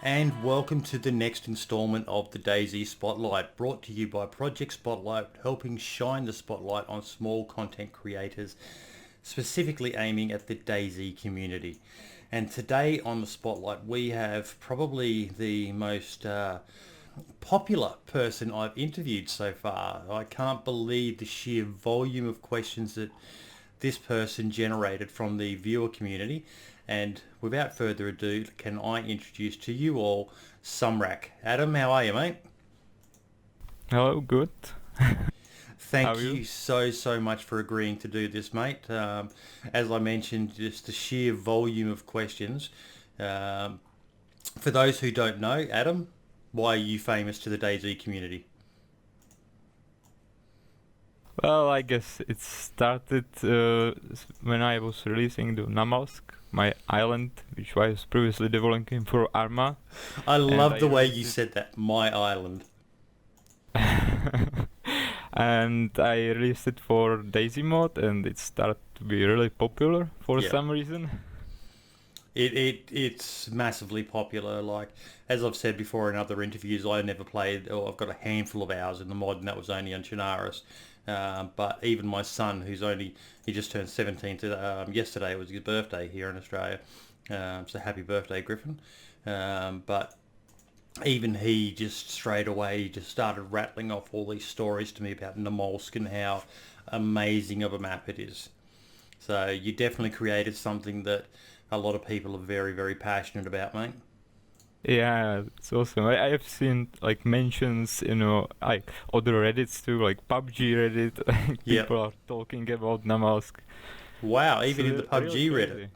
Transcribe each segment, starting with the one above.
And welcome to the next installment of the DayZ Spotlight, brought to you by Project Spotlight, helping shine the spotlight on small content creators, specifically aiming at the DayZ community. And today on the Spotlight, we have probably the most popular person I've interviewed so far. I can't believe the sheer volume of questions that this person generated from the viewer community. And without further ado, can I introduce to you all Sumrak. Adam, how are you, mate? Hello, good. Thank you so much for agreeing to do this, mate. As I mentioned, just the sheer volume of questions. For those who don't know, Adam, why are you famous to the DayZ community? Well, I guess it started when I was releasing the Namalsk, my island, which was previously developing for Arma. I love the way you said that, my island. And I released it for DayZ mod, and it started to be really popular for some reason. It's massively popular. Like, as I've said before in other interviews, I never played, or I've got a handful of hours in the mod, and that was only on Chernarus. But even my son, he just turned 17 yesterday, it was his birthday here in Australia. So happy birthday, Griffin. But even he just straight away just started rattling off all these stories to me about Namalsk and how amazing of a map it is. So you definitely created something that a lot of people are very, very passionate about, mate. Yeah, it's awesome. I have seen like mentions, like other Reddits too, like PUBG Reddit. People are talking about Namalsk. Wow, even in the PUBG Reddit.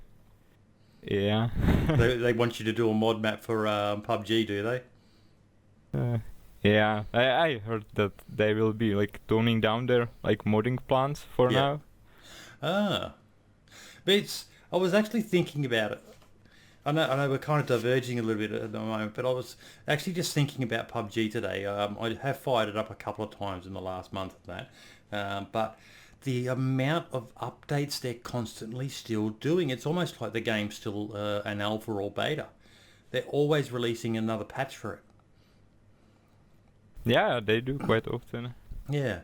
Yeah. they want you to do a mod map for PUBG, do they? Yeah, I heard that they will be like toning down their like modding plans for now. But I was actually thinking about it. I know we're kind of diverging a little bit at the moment, but I was actually just thinking about PUBG today. I have fired it up a couple of times in the last month of that, but the amount of updates they're constantly still doing, it's almost like the game's still an alpha or beta. They're always releasing another patch for it. Yeah, they do quite often. Yeah.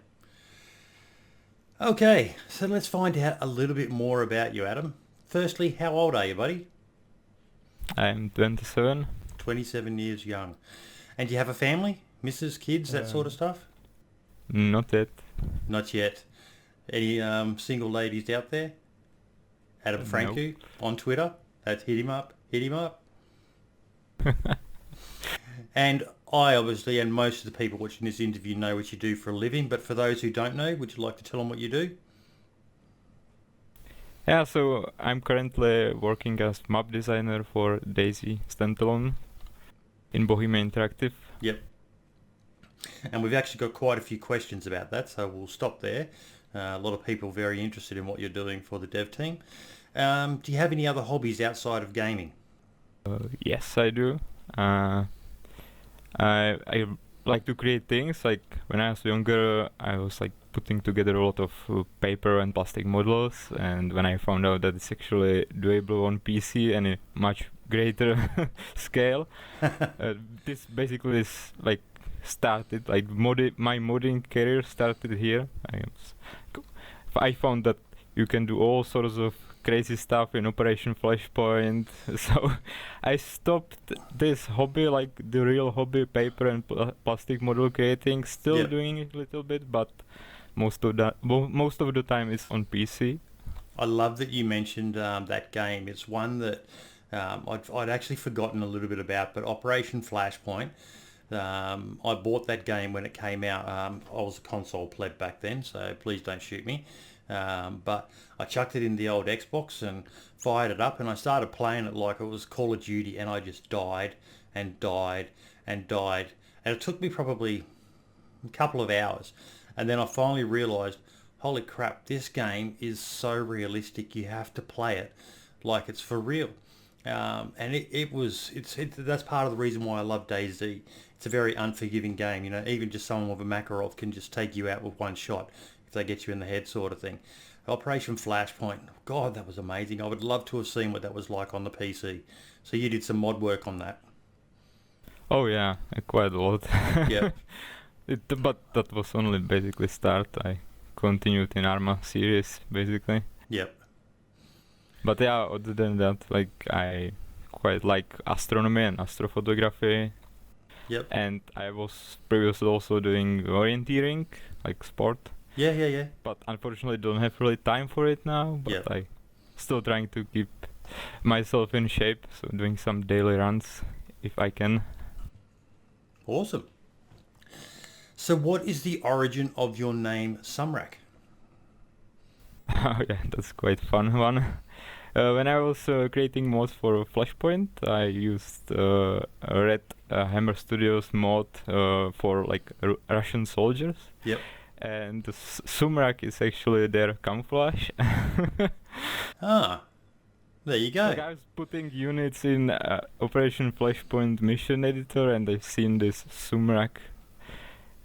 Okay, so let's find out a little bit more about you, Adam. Firstly, how old are you, buddy? I'm 27. 27 years young. And do you have a family? Missus, kids, that sort of stuff? Not yet. Not yet. Any single ladies out there? Adam Franku on Twitter. That's hit him up. Hit him up. And I obviously, and most of the people watching this interview know what you do for a living, but for those who don't know, would you like to tell them what you do? Yeah, so I'm currently working as map designer for DayZ Standalone in Bohemia Interactive. Yep. And we've actually got quite a few questions about that, so we'll stop there. A lot of people very interested in what you're doing for the dev team. Do you have any other hobbies outside of gaming? Yes, I do. I like to create things. Like when I was younger, I was like putting together a lot of paper and plastic models, and when I found out that it's actually doable on PC and a much greater scale, this basically is like started like my modding career started here. I found that you can do all sorts of crazy stuff in Operation Flashpoint, so I stopped this hobby, like the real hobby, paper and plastic model creating, still doing it a little bit, but most of the time it's on PC. I love that you mentioned that game. It's one that I'd actually forgotten a little bit about, but Operation Flashpoint, I bought that game when it came out. I was a console pleb back then, so please don't shoot me. But I chucked it in the old Xbox and fired it up, and I started playing it like it was Call of Duty, and I just died and died and died. And it took me probably a couple of hours. And then I finally realised, holy crap, this game is so realistic. You have to play it like it's for real. And that's part of the reason why I love DayZ. It's a very unforgiving game. Even just someone with a Makarov can just take you out with one shot if they get you in the head, sort of thing. Operation Flashpoint, God, that was amazing. I would love to have seen what that was like on the PC. So you did some mod work on that. Oh yeah, quite a lot. Yeah. But that was only basically start. I continued in Arma series basically. Yep. But yeah, other than that, like I quite like astronomy and astrophotography. Yep. And I was previously also doing orienteering, like sport. Yeah. But unfortunately don't have really time for it now. But Yep. I still trying to keep myself in shape, so doing some daily runs if I can. Awesome. So what is the origin of your name, Sumrak? Oh yeah, that's quite fun one. When I was creating mods for Flashpoint, I used a Red Hammer Studios mod for like Russian soldiers. Yep. And the Sumrak is actually their camouflage. Ah, there you go. Like I was putting units in Operation Flashpoint mission editor, and I've seen this Sumrak,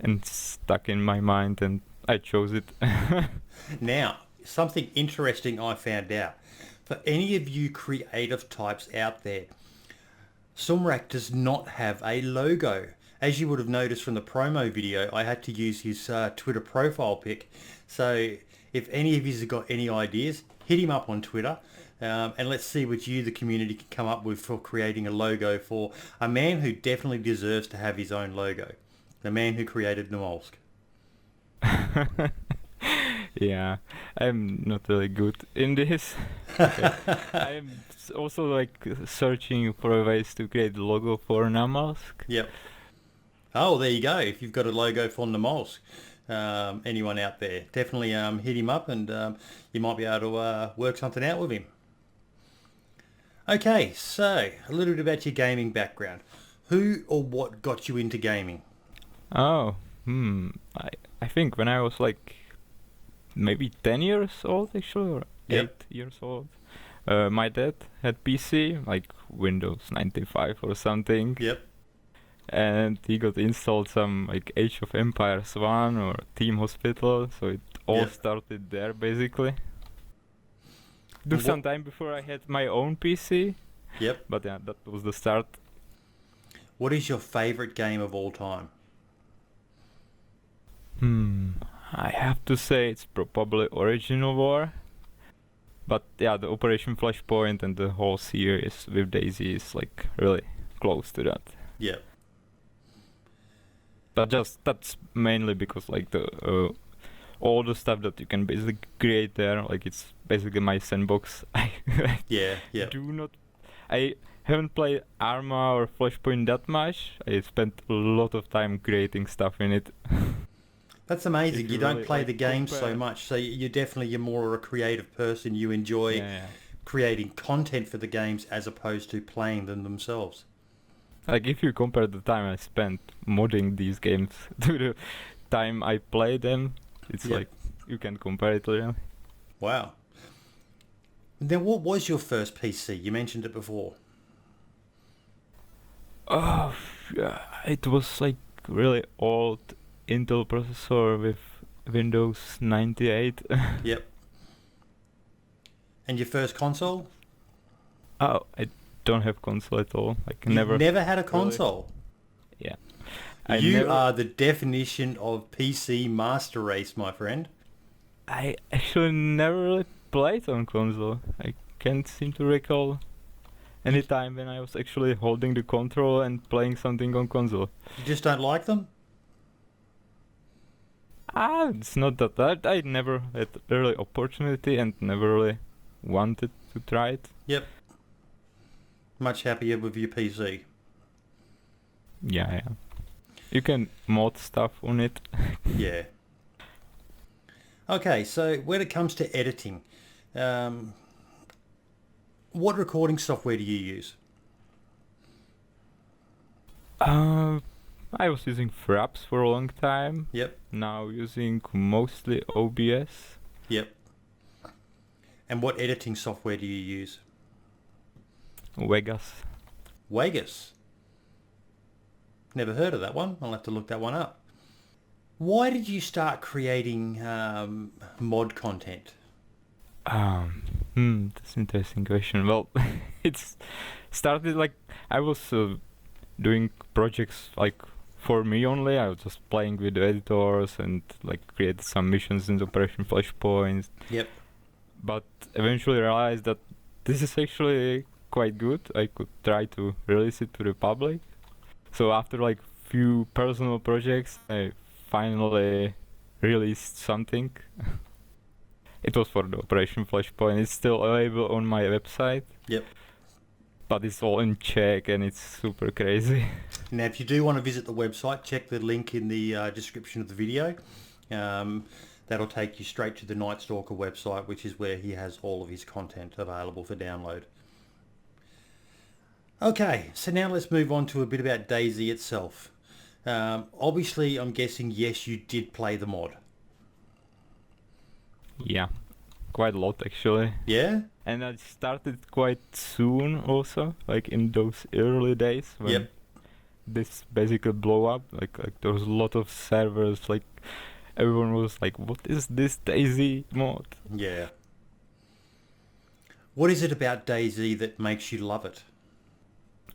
and it's stuck in my mind, and I chose it. Now, something interesting I found out. For any of you creative types out there, Sumrak does not have a logo. As you would have noticed from the promo video, I had to use his Twitter profile pic. So if any of you have got any ideas, hit him up on Twitter, and let's see what you, the community, can come up with for creating a logo for a man who definitely deserves to have his own logo. The man who created Namalsk. Yeah, I'm not really good in this. I'm also like searching for ways to create a logo for Namalsk. Yep. Oh, there you go. If you've got a logo for Namalsk, anyone out there, definitely hit him up, and you might be able to work something out with him. Okay, so a little bit about your gaming background. Who or what got you into gaming? Oh, I think when I was like maybe 10 years old actually, or Yep. 8 years old, my dad had PC, like Windows 95 or something. Yep. And he got installed some like Age of Empires 1 or Team Hospital, so it all Yep. started there basically. Took some time before I had my own PC, Yep. but yeah, that was the start. What is your favorite game of all time? I have to say it's probably Original War. But yeah, the Operation Flashpoint and the whole series with DayZ is like really close to that. Yep. But just that's mainly because like the all the stuff that you can basically create there, like it's basically my sandbox. I Yeah. Yep. I haven't played Arma or Flashpoint that much. I spent a lot of time creating stuff in it. That's amazing. If You you don't really, play like, the game so compare- much, so you're more a creative person. You enjoy Yeah. creating content for the games as opposed to playing them themselves. Like if you compare the time I spent modding these games to the time I play them, it's Yep. like you can compare it really. Wow. Then what was your first PC? You mentioned it before. Oh, yeah, it was like really old Intel processor with Windows 98. Yep. And your first console? Oh, I don't have console at all. Like You've never had a really- console? Yeah. You are the definition of PC master race, my friend. I actually never really played on console. I can't seem to recall any time when I was actually holding the control and playing something on console. You just don't like them? It's not that I never had early opportunity and never really wanted to try it. Yep. Much happier with your PC. Yeah. You can mod stuff on it. Yeah. Okay, so when it comes to editing, what recording software do you use? I was using Fraps for a long time. Yep. Now using mostly OBS. Yep. And what editing software do you use? Vegas. Vegas. Never heard of that one. I'll have to look that one up. Why did you start creating mod content? That's an interesting question. Well, it's started like I was doing projects like for me only. I was just playing with the editors and like created some missions in the Operation Flashpoint. Yep. But eventually realized that this is actually quite good. I could try to release it to the public. So after like few personal projects, I finally released something. It was for the Operation Flashpoint. It's still available on my website. Yep. But it's all in Czech and it's super crazy. Now, if you do want to visit the website, check the link in the description of the video. That'll take you straight to the Night Stalker website, which is where he has all of his content available for download. Okay, so now let's move on to a bit about DayZ itself. Obviously, I'm guessing, yes, you did play the mod. Yeah, quite a lot actually. Yeah? And I started quite soon also, like in those early days when this basically blew up. Like there was a lot of servers, like everyone was like, what is this DayZ mod? Yeah. What is it about DayZ that makes you love it?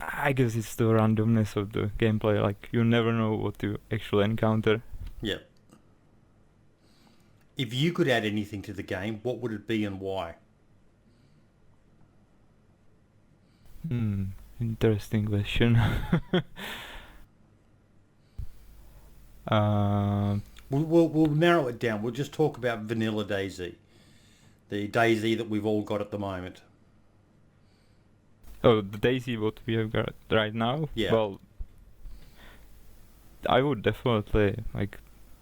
I guess it's the randomness of the gameplay, like you never know what you actually encounter. Yeah. If you could add anything to the game, what would it be and why? Interesting question. We'll narrow it down. We'll just talk about vanilla DayZ. The DayZ that we've all got at the moment. Oh, the DayZ what we have got right now? Yeah. Well, I would definitely like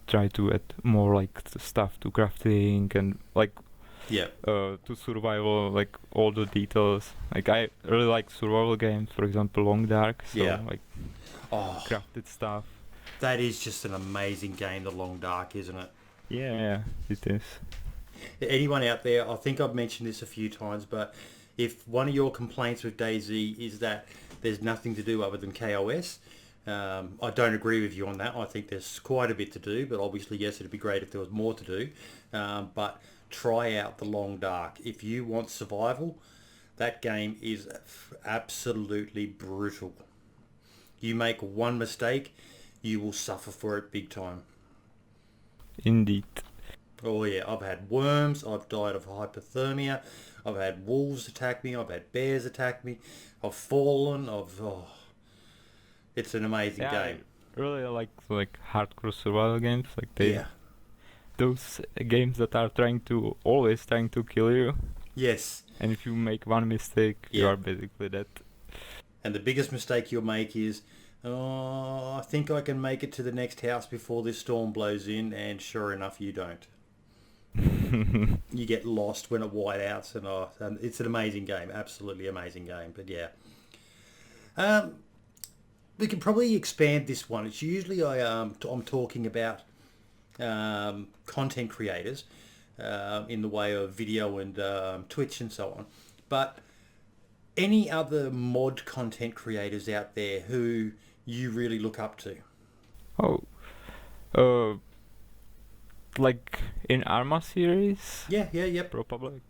try to add more like stuff to crafting and like to survival, like all the details. Like I really like survival games, for example Long Dark, so like crafted stuff. That is just an amazing game, the Long Dark, isn't it? Yeah, it is. Anyone out there, I think I've mentioned this a few times, but if one of your complaints with DayZ is that there's nothing to do other than KOS, I don't agree with you on that. I think there's quite a bit to do, but obviously, yes, it'd be great if there was more to do. But try out the Long Dark. If you want survival, that game is absolutely brutal. You make one mistake, you will suffer for it big time. Indeed. Oh yeah, I've had worms, I've died of hypothermia, I've had wolves attack me, I've had bears attack me, I've fallen, it's an amazing game. I really like hardcore survival games, like those games that are always trying to kill you. Yes. And if you make one mistake, you are basically dead. And the biggest mistake you'll make is, I think I can make it to the next house before this storm blows in, and sure enough, you don't. You get lost when it whiteouts, and it's an amazing game, absolutely amazing game. But yeah, we can probably expand this one. It's usually I'm talking about content creators in the way of video and Twitch and so on. But any other mod content creators out there who you really look up to? Like in Arma series? Yeah. Probably.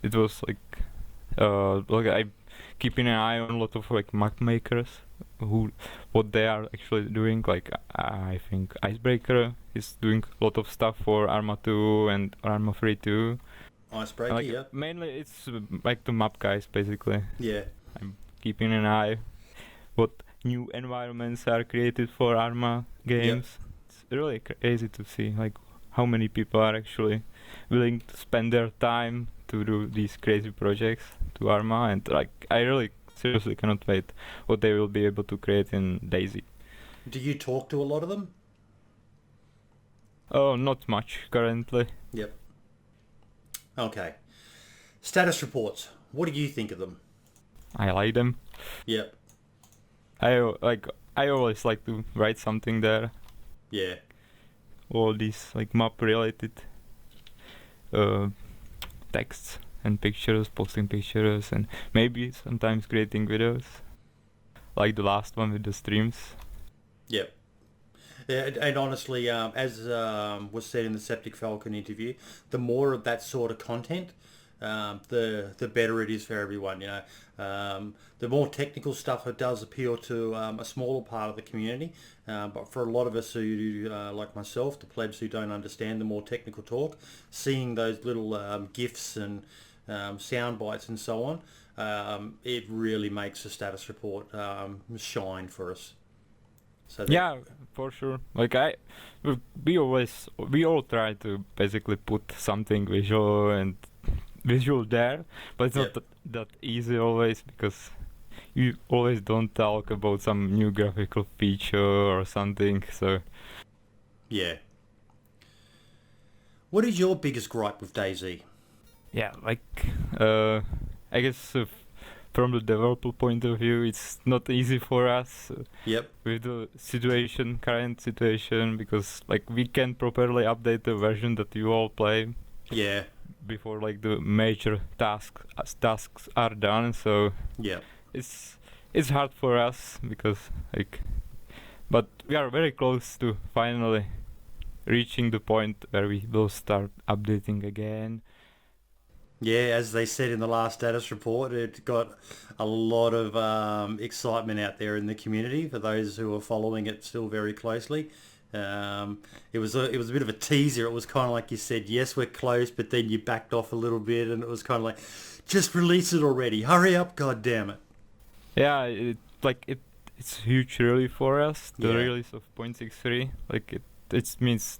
It was like I keeping an eye on a lot of like map makers, what they are actually doing. Like I think Icebreaker is doing a lot of stuff for Arma 2 and Arma 3 too. Icebreaker, like, mainly it's like the map guys basically. Yeah. I'm keeping an eye what new environments are created for Arma games. It's really crazy to see like how many people are actually willing to spend their time to do these crazy projects to Arma, and like I really seriously cannot wait what they will be able to create in DayZ. Do you talk to a lot of them? Oh, not much currently. Yep. Okay. Status reports. What do you think of them? I like them. Yep. I always like to write something there. Yeah. All these like map related texts and pictures, posting pictures, and maybe sometimes creating videos, like the last one with the streams. Yep. Yeah, and honestly, as was said in the Septic Falcon interview, the more of that sort of content, the better it is for everyone. The more technical stuff, it does appeal to a smaller part of the community. But for a lot of us who, like myself, the plebs who don't understand the more technical talk, seeing those little GIFs and sound bites and so on, it really makes the status report shine for us. So yeah, for sure. Like we all try to basically put something visual there, but it's not that easy always, because you always don't talk about some new graphical feature or something. So yeah. What is your biggest gripe with DayZ? yeah, like I guess from the developer point of view, it's not easy for us with the current situation, because like we can properly update the version that you all play. Yeah. Before like the major tasks are done, so yeah, it's hard for us, because like, but we are very close to finally reaching the point where we will start updating again. Yeah, as they said in the last status report, it got a lot of excitement out there in the community for those who are following it still very closely. It was a bit of a teaser. It was kind of like you said, yes, we're close, but then you backed off a little bit, and it was kind of like, just release it already. Hurry up, god damn it. Yeah, it's huge really for us, the release of 0.63. Like it means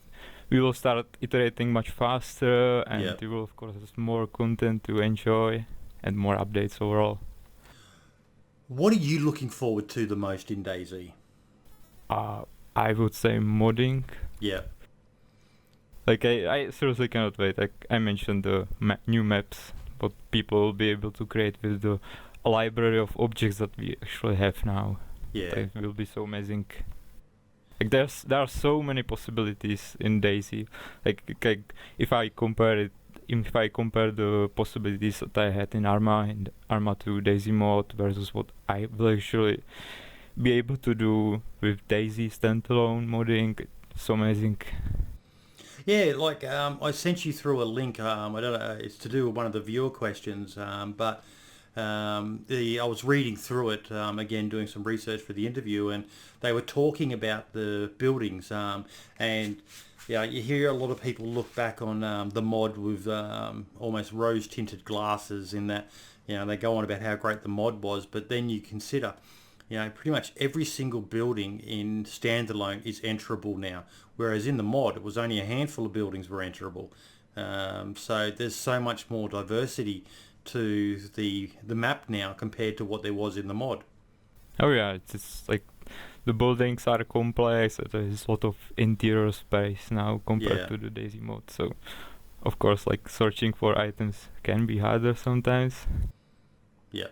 we will start iterating much faster, and we will of course have more content to enjoy and more updates overall. What are you looking forward to the most in DayZ? I would say modding. Yeah. Like I seriously cannot wait. Like I mentioned the new maps, what people will be able to create with the library of objects that we actually have now. Yeah. It will be so amazing. Like there are so many possibilities in DayZ. Like if I compare the possibilities that I had in Arma 2 DayZ mode versus what I will actually be able to do with DayZ Standalone modding, so amazing. Yeah, like I sent you through a link. I don't know. It's to do with one of the viewer questions, but I was reading through it again, doing some research for the interview, and they were talking about the buildings. And you hear a lot of people look back on the mod with almost rose-tinted glasses. In that, they go on about how great the mod was, but then you consider, pretty much every single building in Standalone is enterable now, whereas in the mod it was only a handful of buildings were enterable. So there's so much more diversity to the map now compared to what there was in the mod. Oh yeah, it's like the buildings are complex. There's a lot of interior space now compared to the DayZ mode. So of course, like searching for items can be harder sometimes. Yeah.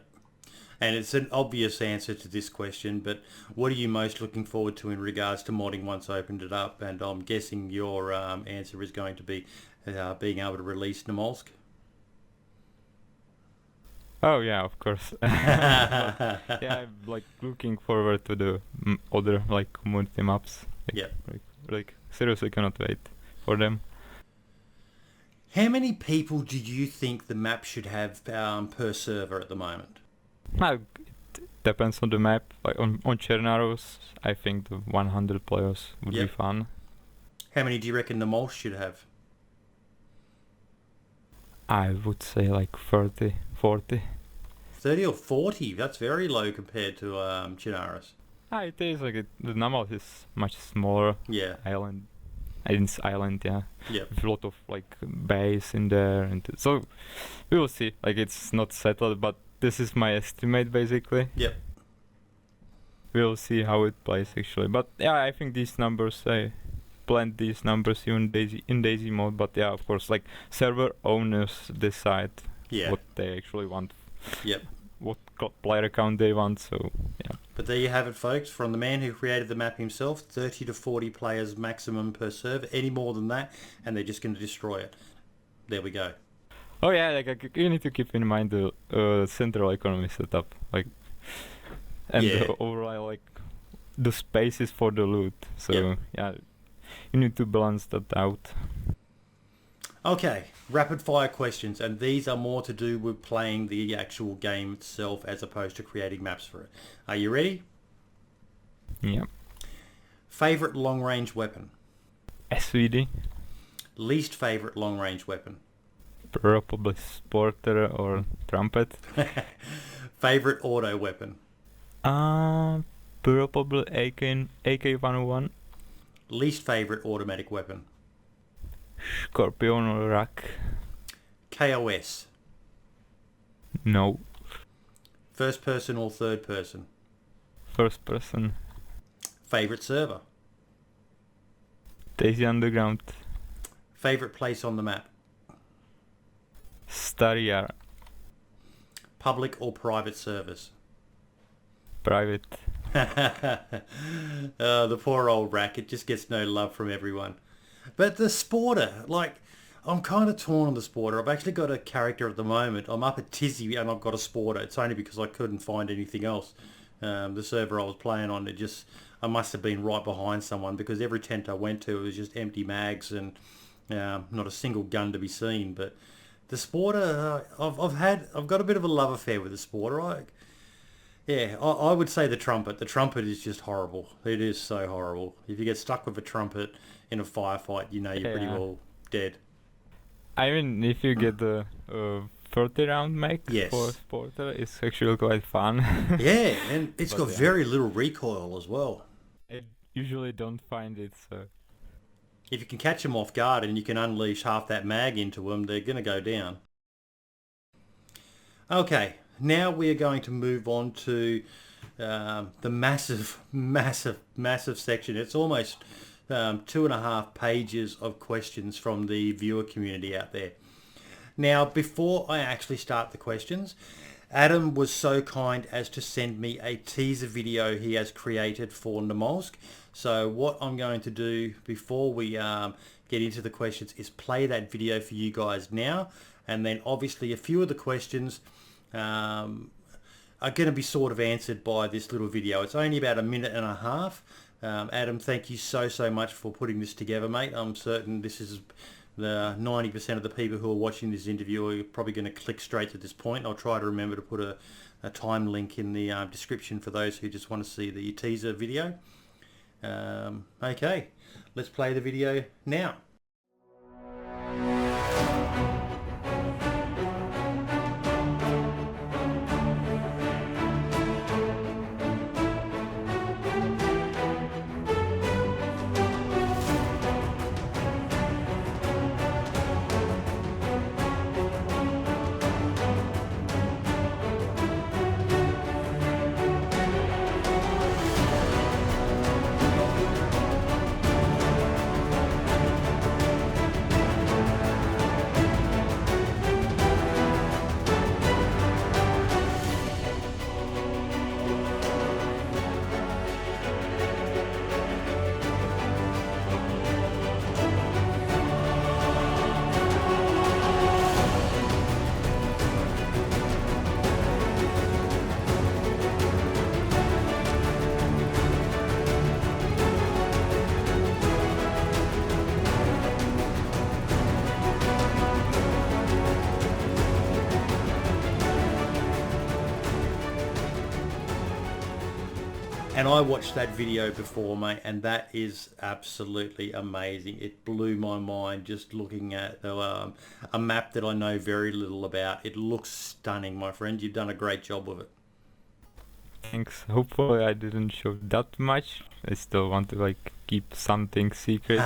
And it's an obvious answer to this question, but what are you most looking forward to in regards to modding once opened it up? And I'm guessing your answer is going to be being able to release Namalsk. Oh yeah, of course. Yeah, I'm like looking forward to the other like community maps. Like seriously cannot wait for them. How many people do you think the map should have per server at the moment? It depends on the map. Like on Chernaros, I think the 100 players would be fun. How many do you reckon the Namalsk should have? I would say like 30, 40. 30 or 40? That's very low compared to Chinaris. It is like the Namalsk is much smaller. Yeah. Island. It's island, yeah. Yep. With a lot of like base in there, and so we will see. Like it's not settled, but this is my estimate basically. Yep. We'll see how it plays actually, but yeah, I think these numbers blend these numbers in DayZ mode. But yeah, of course, like server owners decide what they actually want. Yep. What player count they want. So yeah. But there you have it, folks. From the man who created the map himself, 30 to 40 players maximum per server. Any more than that, and they're just going to destroy it. There we go. Oh yeah, like you need to keep in mind the central economy setup, like, and the overall like the spaces for the loot. So yeah, you need to balance that out. Okay, rapid fire questions, and these are more to do with playing the actual game itself as opposed to creating maps for it. Are you ready? Yeah. Favorite long range weapon? SVD. Least favorite long range weapon? Probably Sporter or Trumpet. Favorite auto weapon? Probably AK-101. Least favorite automatic weapon? Scorpion or Rack. KOS? No. First person or third person? First person. Favorite server? DayZ Underground. Favorite place on the map? Staria. Public or private servers? Private. The poor old Rack, it just gets no love from everyone. But the Sporter, like, I'm kind of torn on the Sporter. I've actually got a character at the moment. I'm up at Tizzy and I've got a Sporter. It's only because I couldn't find anything else. The server I was playing on, I must have been right behind someone because every tent I went to, it was just empty mags and not a single gun to be seen. But the Sporter, I've got a bit of a love affair with the Sporter. I would say the Trumpet. The Trumpet is just horrible. It is so horrible. If you get stuck with a Trumpet in a firefight, you know you're pretty well dead. I mean, if you get the 30 round mag for Sporter, it's actually quite fun. Yeah, and it's got very little recoil as well. I usually don't find it, so... If you can catch them off guard and you can unleash half that mag into them, they're going to go down. Okay, now we are going to move on to the massive section. It's almost 2.5 pages of questions from the viewer community out there. Now, before I actually start the questions, Adam was so kind as to send me a teaser video he has created for Namalsk. So what I'm going to do before we get into the questions is play that video for you guys now. And then obviously a few of the questions are going to be sort of answered by this little video. It's only about 1.5 minutes. Adam, thank you so much for putting this together, mate. I'm certain this is the 90% of the people who are watching this interview are probably going to click straight to this point. I'll try to remember to put a time link in the description for those who just want to see the teaser video. Okay, let's play the video now. And I watched that video before, mate, and that is absolutely amazing. It blew my mind just looking at a map that I know very little about. It looks stunning, my friend. You've done a great job with it. Thanks. Hopefully I didn't show that much. I still want to keep something secret.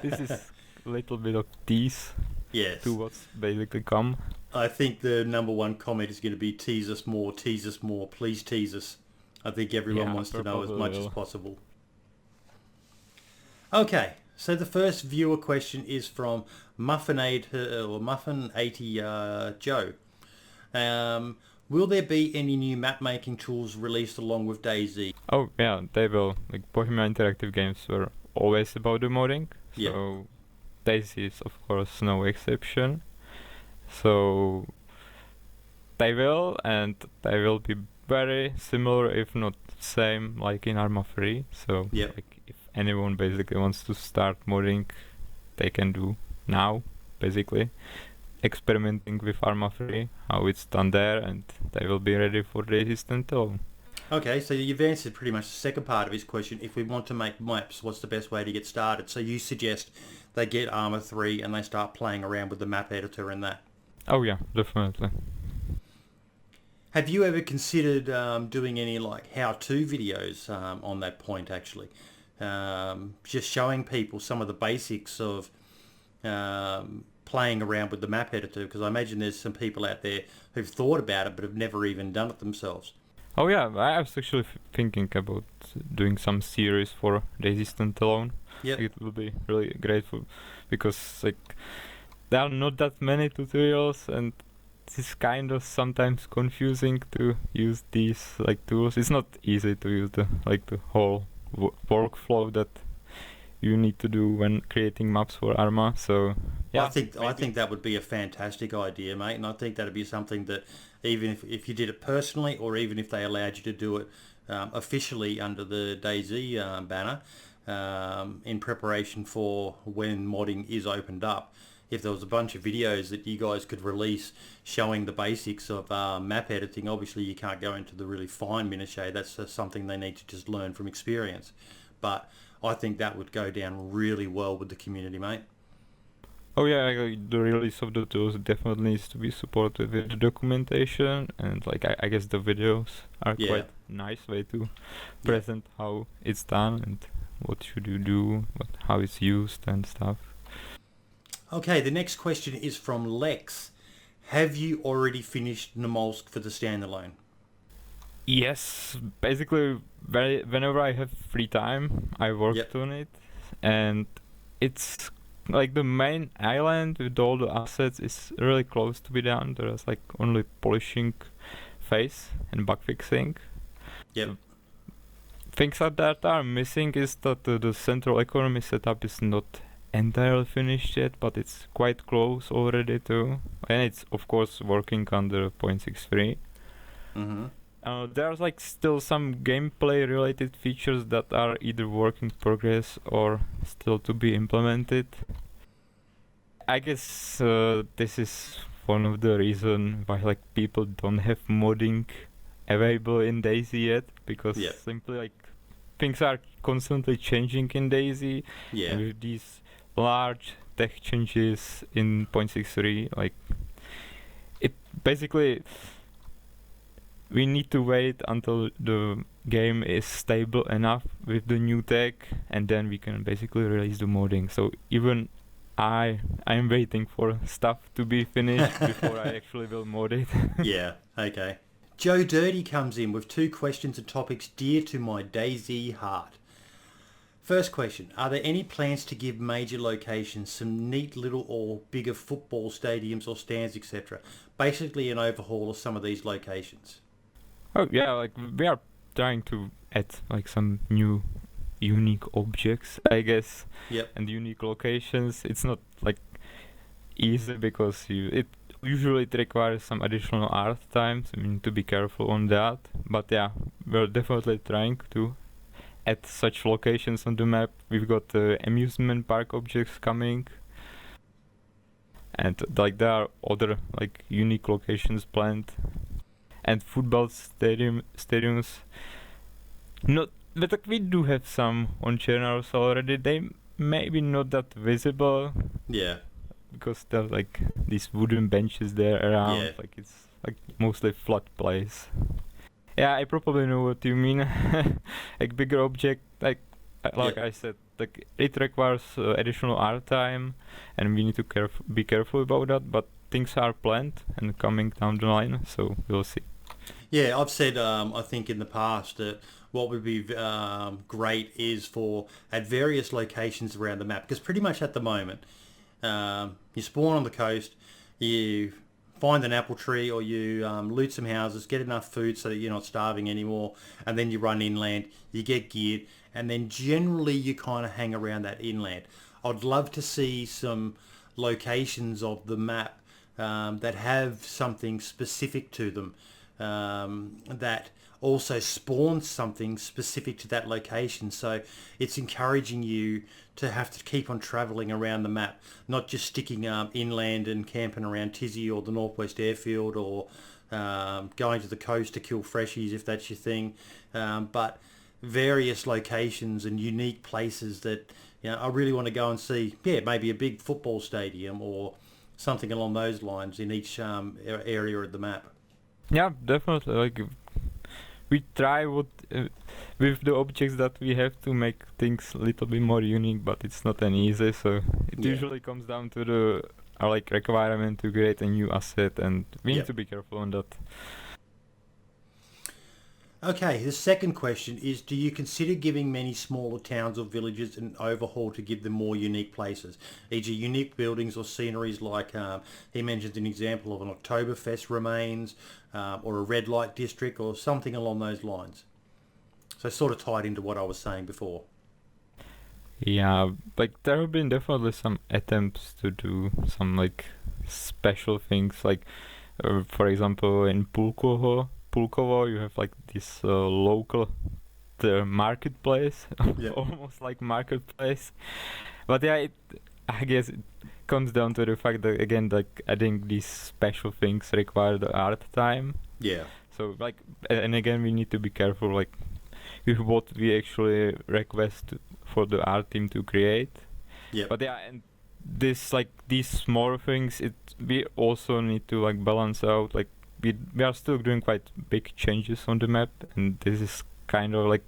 This is a little bit of tease to what's basically come. I think the #1 comment is going to be tease us more, please tease us. I think everyone wants to know as much as possible. Okay, so the first viewer question is from Muffin80 Joe. Will there be any new map making tools released along with DayZ? Oh yeah, they will. Bohemia Interactive games were always about the modding, so DayZ is of course no exception. So they will, and they will be very similar, if not same, like in Arma 3. So if anyone basically wants to start modding, they can do now, basically, experimenting with Arma 3, how it's done there, and they will be ready for DayZ Standalone. Okay, so you've answered pretty much the second part of his question. If we want to make maps, what's the best way to get started? So you suggest they get Arma 3 and they start playing around with the map editor and that. Oh yeah, definitely. Have you ever considered doing any like how-to videos on that point actually? Just showing people some of the basics of playing around with the map editor, because I imagine there's some people out there who've thought about it but have never even done it themselves. Oh yeah, I was actually thinking about doing some series for DayZ Standalone. Yep. It will be really grateful because like there are not that many tutorials and it's kind of sometimes confusing to use these like tools. It's not easy to use the whole workflow that you need to do when creating maps for Arma. So yeah, I think that would be a fantastic idea, mate, and I think that'd be something that even if you did it personally, or even if they allowed you to do it officially under the DayZ banner in preparation for when modding is opened up, if there was a bunch of videos that you guys could release showing the basics of map editing. Obviously you can't go into the really fine minutiae, that's something they need to just learn from experience, but I think that would go down really well with the community, mate. Oh yeah, the release of the tools definitely needs to be supported with the documentation, and like I guess the videos are quite nice way to present how it's done and what should you do, how it's used and stuff. Okay, the next question is from Lex. Have you already finished Namalsk for the standalone? Yes, basically whenever I have free time, I worked on it, and it's like the main island with all the assets is really close to be done. There's like only polishing phase and bug fixing. Yep. Things that are missing is that the central economy setup is not entirely finished yet, but it's quite close already too, and it's of course working under 0.63. There's like still some gameplay related features that are either work in progress or still to be implemented. I guess this is one of the reasons why like people don't have modding available in DayZ yet, because simply like things are constantly changing in DayZ, and with these large tech changes in 0.63, like it basically we need to wait until the game is stable enough with the new tech, and then we can basically release the modding. So even I am waiting for stuff to be finished before I actually will mod it. Yeah, okay. Joe Dirty comes in with 2 questions and topics dear to my DayZ heart. First question, are there any plans to give major locations some neat little or bigger football stadiums or stands, etc.? Basically an overhaul of some of these locations. Oh yeah, like we are trying to add like some new unique objects, I guess. Yep. And unique locations. It's not like easy because it usually requires some additional art time, so we need to be careful on that. But yeah, we're definitely trying to add such locations on the map. We've got amusement park objects coming, and like there are other like unique locations planned, and football stadiums. Not, but like, we do have some on channels already. They maybe not that visible. Yeah. Because there's like these wooden benches there around. Yeah. Like it's like mostly flat place. Yeah, I probably know what you mean. Like bigger object, like I said, like it requires additional art time, and we need to be careful about that. But things are planned and coming down the line, so we'll see. Yeah, I've said I think in the past that what would be great is for at various locations around the map, because pretty much at the moment you spawn on the coast, you find an apple tree, or you loot some houses, get enough food so that you're not starving anymore, and then you run inland, you get geared, and then generally you kind of hang around that inland. I'd love to see some locations of the map that have something specific to them that also spawns something specific to that location. So it's encouraging you to have to keep on travelling around the map, not just sticking inland and camping around Tizzy or the Northwest Airfield, or going to the coast to kill freshies if that's your thing, but various locations and unique places that I really want to go and see. Yeah, maybe a big football stadium or something along those lines in each area of the map. Yeah, definitely. Like we try with the objects that we have to make things a little bit more unique, but it's not an easy. So it usually comes down to the like requirement to create a new asset, and we need to be careful on that. Okay, the second question is, do you consider giving many smaller towns or villages an overhaul to give them more unique places, e.g. unique buildings or sceneries, like he mentions an example of an Oktoberfest remains, or a red light district or something along those lines? So sort of tied into what I was saying before. Yeah, like there have been definitely some attempts to do some like special things, like for example in Pulkovo, you have like this local marketplace, almost like marketplace. But yeah, I guess it comes down to the fact that again, like adding these special things require the art time. Yeah. So like, and again, we need to be careful like with what we actually request for the art team to create. Yeah. But yeah, and this like these small things, we also need to like balance out. Like we are still doing quite big changes on the map, and this is kind of like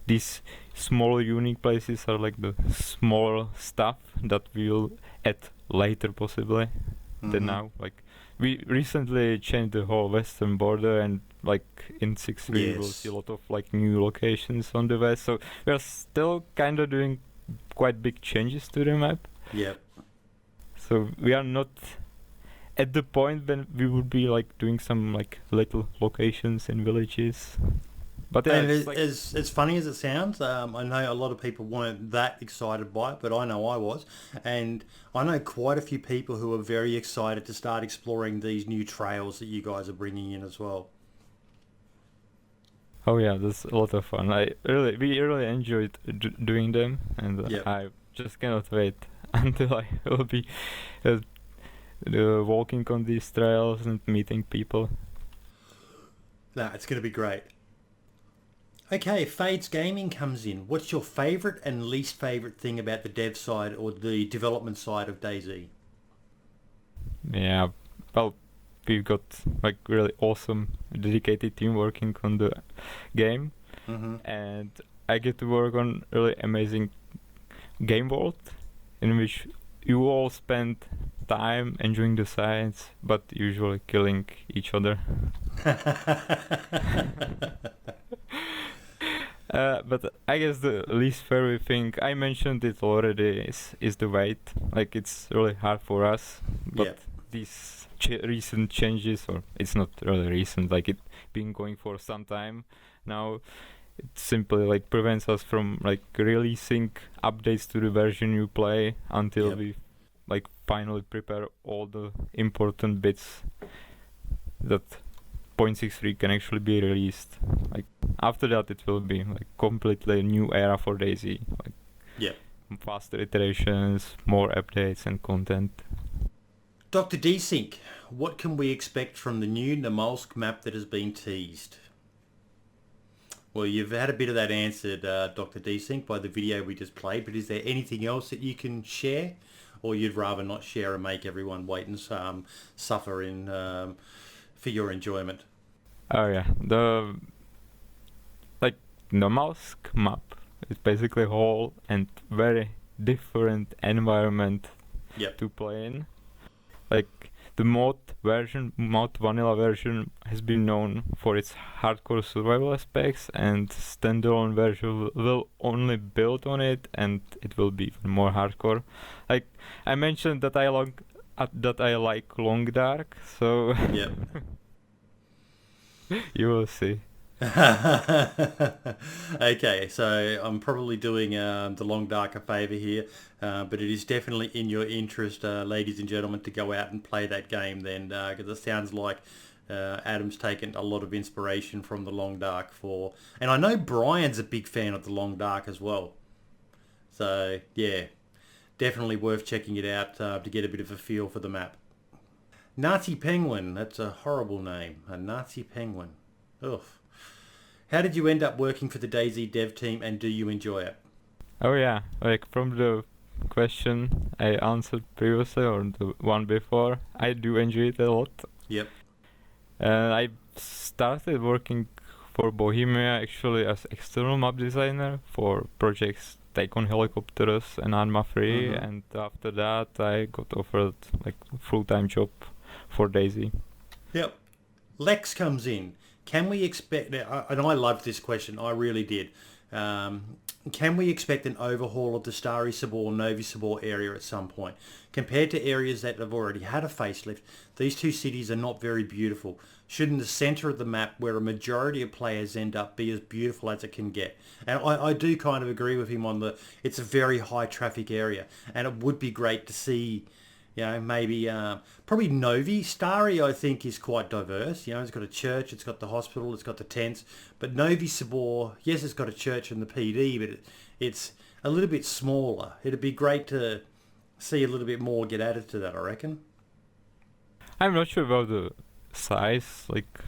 these small unique places are like the small stuff that we'll add later possibly than now. Like we recently changed the whole western border, and like in 6.3 we'll see a lot of like new locations on the west, so we are still kind of doing quite big changes to the map. Yeah. So we are not at the point when we would be like doing some like little locations in villages. But yeah, and as funny as it sounds, I know a lot of people weren't that excited by it, but I know I was. And I know quite a few people who are very excited to start exploring these new trails that you guys are bringing in as well. Oh yeah, that's a lot of fun. We really enjoyed doing them, and I just cannot wait until I will be walking on these trails and meeting people. No, it's going to be great. Okay, Fades Gaming comes in. What's your favourite and least favourite thing about the dev side or the development side of DayZ? Yeah, well, we've got like really awesome dedicated team working on the game, and I get to work on really amazing game world in which you all spend time enjoying the science, but usually killing each other. But I guess the least favorite thing, I mentioned it already, is the wait. Like it's really hard for us, but these recent changes, or it's not really recent, like it been going for some time now, it simply like prevents us from like releasing updates to the version you play until we like finally prepare all the important bits that 0.63 can actually be released. Like after that it will be like completely new era for DayZ, like faster iterations, more updates and content. Dr. Desync, what can we expect from the new Namalsk map that has been teased? Well, you've had a bit of that answered, Dr. Desync, by the video we just played, but is there anything else that you can share, or you'd rather not share and make everyone wait and suffer in for your enjoyment? Oh yeah, the Namalsk map is basically a whole and very different environment to play in. Like the mod vanilla version has been known for its hardcore survival aspects, and standalone version will only build on it, and it will be even more hardcore. Like I mentioned that I like long dark, so you will see. Okay, so I'm probably doing the long dark a favour here, but it is definitely in your interest, ladies and gentlemen, to go out and play that game then, because it sounds like Adam's taken a lot of inspiration from the Long Dark for, and I know Brian's a big fan of the Long Dark as well. So yeah, definitely worth checking it out to get a bit of a feel for the map. Nazi Penguin, that's a horrible name. A Nazi Penguin. Ugh. How did you end up working for the DayZ dev team, and do you enjoy it? Oh yeah, like from the question I answered previously or the one before, I do enjoy it a lot. Yep. I started working for Bohemia actually as external map designer for projects Take-on Helicopters and Arma Free, and after that I got offered like a full-time job for DayZ. Yep. Lex comes in. Can we expect, and I loved this question, I really did. Can we expect an overhaul of the Stary Sabor, Novi Sabor area at some point? Compared to areas that have already had a facelift, these two cities are not very beautiful. Shouldn't the centre of the map, where a majority of players end up, be as beautiful as it can get? And I do kind of agree with him on it's a very high traffic area, and it would be great to see, you know, maybe probably Novi. Stary, I think, is quite diverse. You know, it's got a church, it's got the hospital, it's got the tents. But Novi Sabor, yes, it's got a church and the PD, but it's a little bit smaller. It'd be great to see a little bit more get added to that, I reckon. I'm not sure about the size, like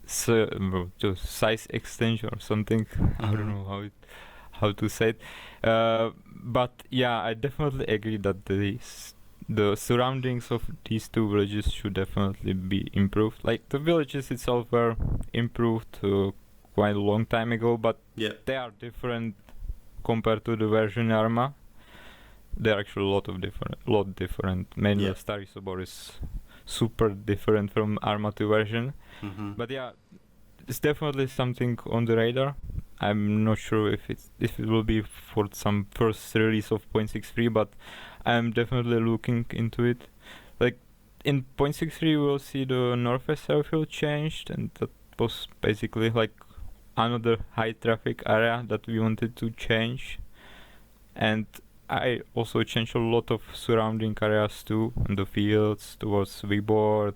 the size extension or something. I don't know how to say it. But yeah, I definitely agree that the surroundings of these two villages should definitely be improved. Like the villages itself were improved quite a long time ago, but they are different compared to the version Arma. They're actually a lot different. Mainly Stary Sobor is super different from Arma 2 version. But yeah, it's definitely something on the radar. I'm not sure if it will be for some first release of 0.63, but I'm definitely looking into it. Like in 0.63 we'll see the Northwest Airfield changed, and that was basically like another high traffic area that we wanted to change. And I also changed a lot of surrounding areas too, in the fields towards Vibor,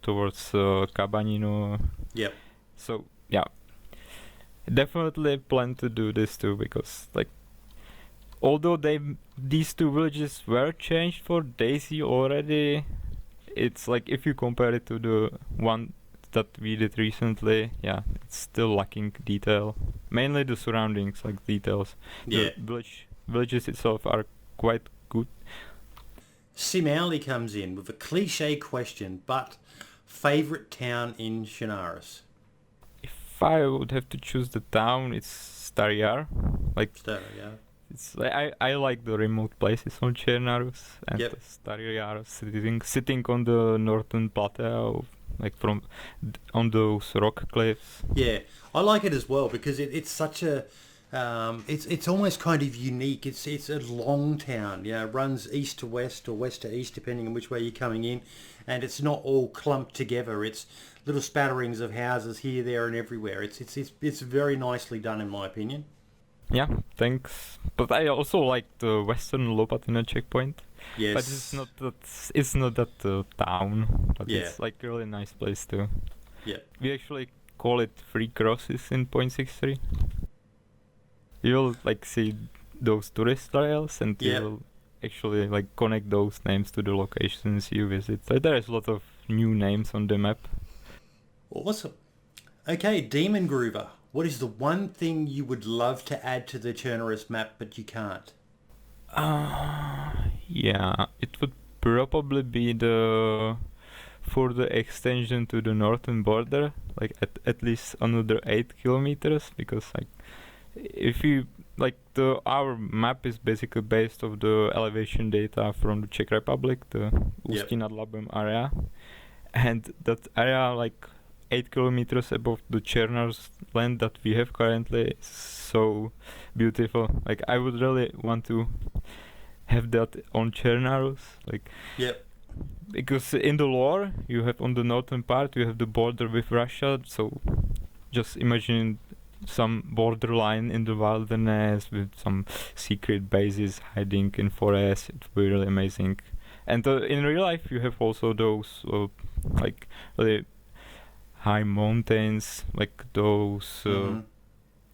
towards Cabanino. Yep. So yeah, definitely plan to do this too, because like although these two villages were changed for DayZ already, it's like if you compare it to the one that we did recently, yeah, it's still lacking detail. Mainly the surroundings, like details. Yeah. The villages itself are quite good. Simali comes in with a cliche question, but favourite town in Chernarus? If I would have to choose the town, it's Staryar. Like Staryar. It's I like the remote places on Chernarus, and Staryar sitting on the northern plateau, like on those rock cliffs. Yeah, I like it as well because it's such a it's almost kind of unique. It's a long town. Yeah, it runs east to west or west to east depending on which way you're coming in, and it's not all clumped together. It's little spatterings of houses here, there, and everywhere. It's very nicely done in my opinion. Yeah, thanks. But I also like the Western Lopatina checkpoint. Yes. But it's not that town, but it's like a really nice place too. Yeah. We actually call it 3 crosses in 0.63. You'll like see those tourist trails, and you'll actually like connect those names to the locations you visit. So there is a lot of new names on the map. Awesome. Okay, Demon Groover. What is the one thing you would love to add to the Chernarus map but you can't? Yeah, it would probably be for the extension to the northern border, like at least another 8 kilometers, because like if you like our map is basically based off the elevation data from the Czech Republic, the Ústí nad Labem area, and that area like 8 kilometers above the Chernarus land that we have currently is so beautiful. Like I would really want to have that on Chernarus, like because in the lore you have on the northern part you have the border with Russia, so just imagine some borderline in the wilderness with some secret bases hiding in forests. It would be really amazing. And in real life you have also those like really high mountains, like those.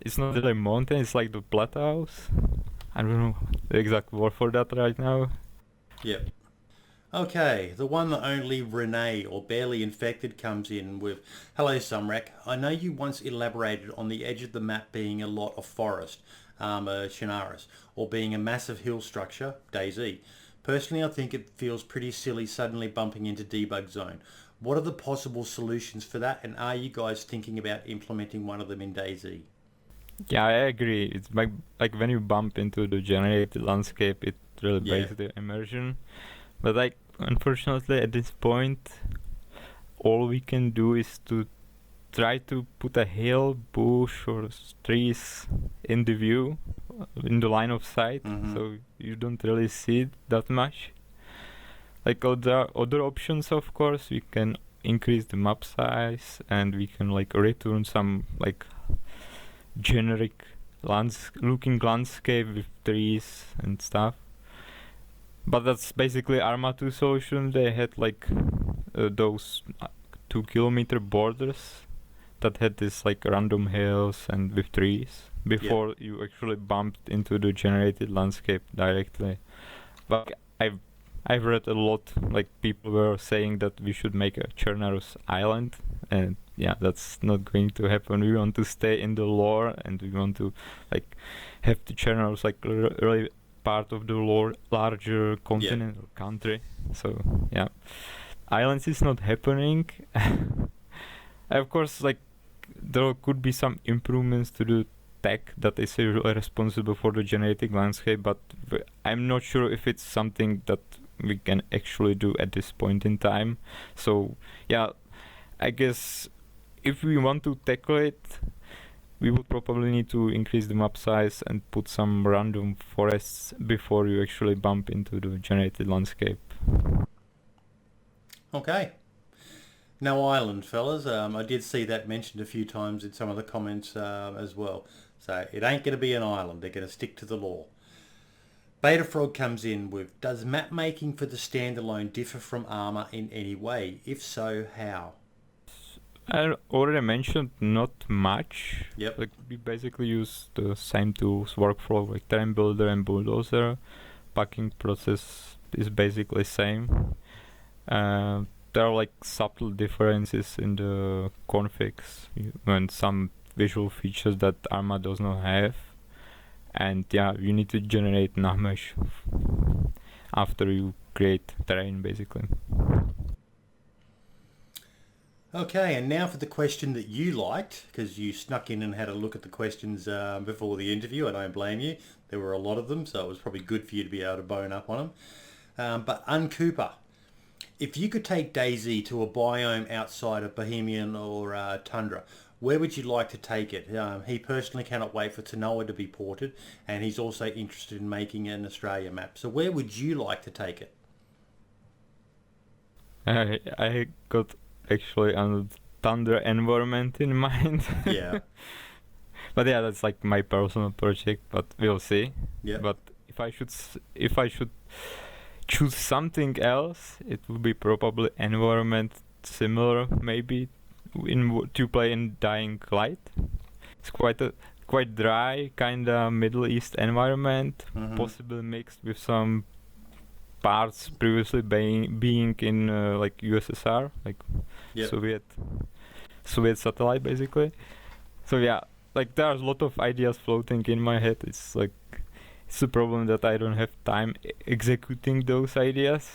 It's not really mountains, it's like the plateaus. I don't know the exact word for that right now. Yep. Okay, the one that only Renee or Barely Infected comes in with, hello Sumrak, I know you once elaborated on the edge of the map being a lot of forest, Chinaris, or being a massive hill structure, DayZ. Personally, I think it feels pretty silly suddenly bumping into debug zone. What are the possible solutions for that, and are you guys thinking about implementing one of them in DayZ? Yeah, I agree. It's like when you bump into the generated landscape, it really breaks the immersion. But like, unfortunately, at this point, all we can do is to try to put a hill, bush, or trees in the view, in the line of sight, so you don't really see it that much. Like other options, of course, we can increase the map size, and we can like return some like generic looking landscape with trees and stuff. But that's basically Arma 2 solution. They had like those 2-kilometer borders that had this like random hills and with trees before you actually bumped into the generated landscape directly. But I've read a lot, like people were saying that we should make a Chernarus island, and yeah, that's not going to happen. We want to stay in the lore, and we want to like have the Chernarus like really part of the larger continent or country. So yeah, islands is not happening. Of course, like there could be some improvements to the tech that is responsible for the genetic landscape, but I'm not sure if it's something that we can actually do at this point in time. So yeah, I guess if we want to tackle it, we would probably need to increase the map size and put some random forests before you actually bump into the generated landscape. Okay. No island, fellas. I did see that mentioned a few times in some of the comments as well. So it ain't going to be an island. They're going to stick to the law. Beta Frog comes in with, does map making for the standalone differ from Arma in any way? If so, how? I already mentioned not much. Yep. Like we basically use the same tools, workflow like Terrain Builder and Bulldozer. Packing process is basically same. There are like subtle differences in the configs and some visual features that Arma does not have. And yeah, you need to generate Namalsk after you create terrain basically. Okay, and now for the question that you liked, because you snuck in and had a look at the questions before the interview. I don't blame you. There were a lot of them, so it was probably good for you to be able to bone up on them. But Uncooper, if you could take DayZ to a biome outside of Bohemian or Tundra, where would you like to take it? He personally cannot wait for Tanoa to be ported, and he's also interested in making an Australia map. So where would you like to take it? I got actually a Tundra environment in mind. Yeah. But yeah, that's like my personal project, but we'll see. Yeah. But if I should choose something else, it would be probably environment similar maybe to play in Dying Light. It's quite dry, kinda Middle East environment, possibly mixed with some parts previously being in like USSR, like Soviet satellite basically. So yeah, like there's a lot of ideas floating in my head. It's a problem that I don't have time executing those ideas.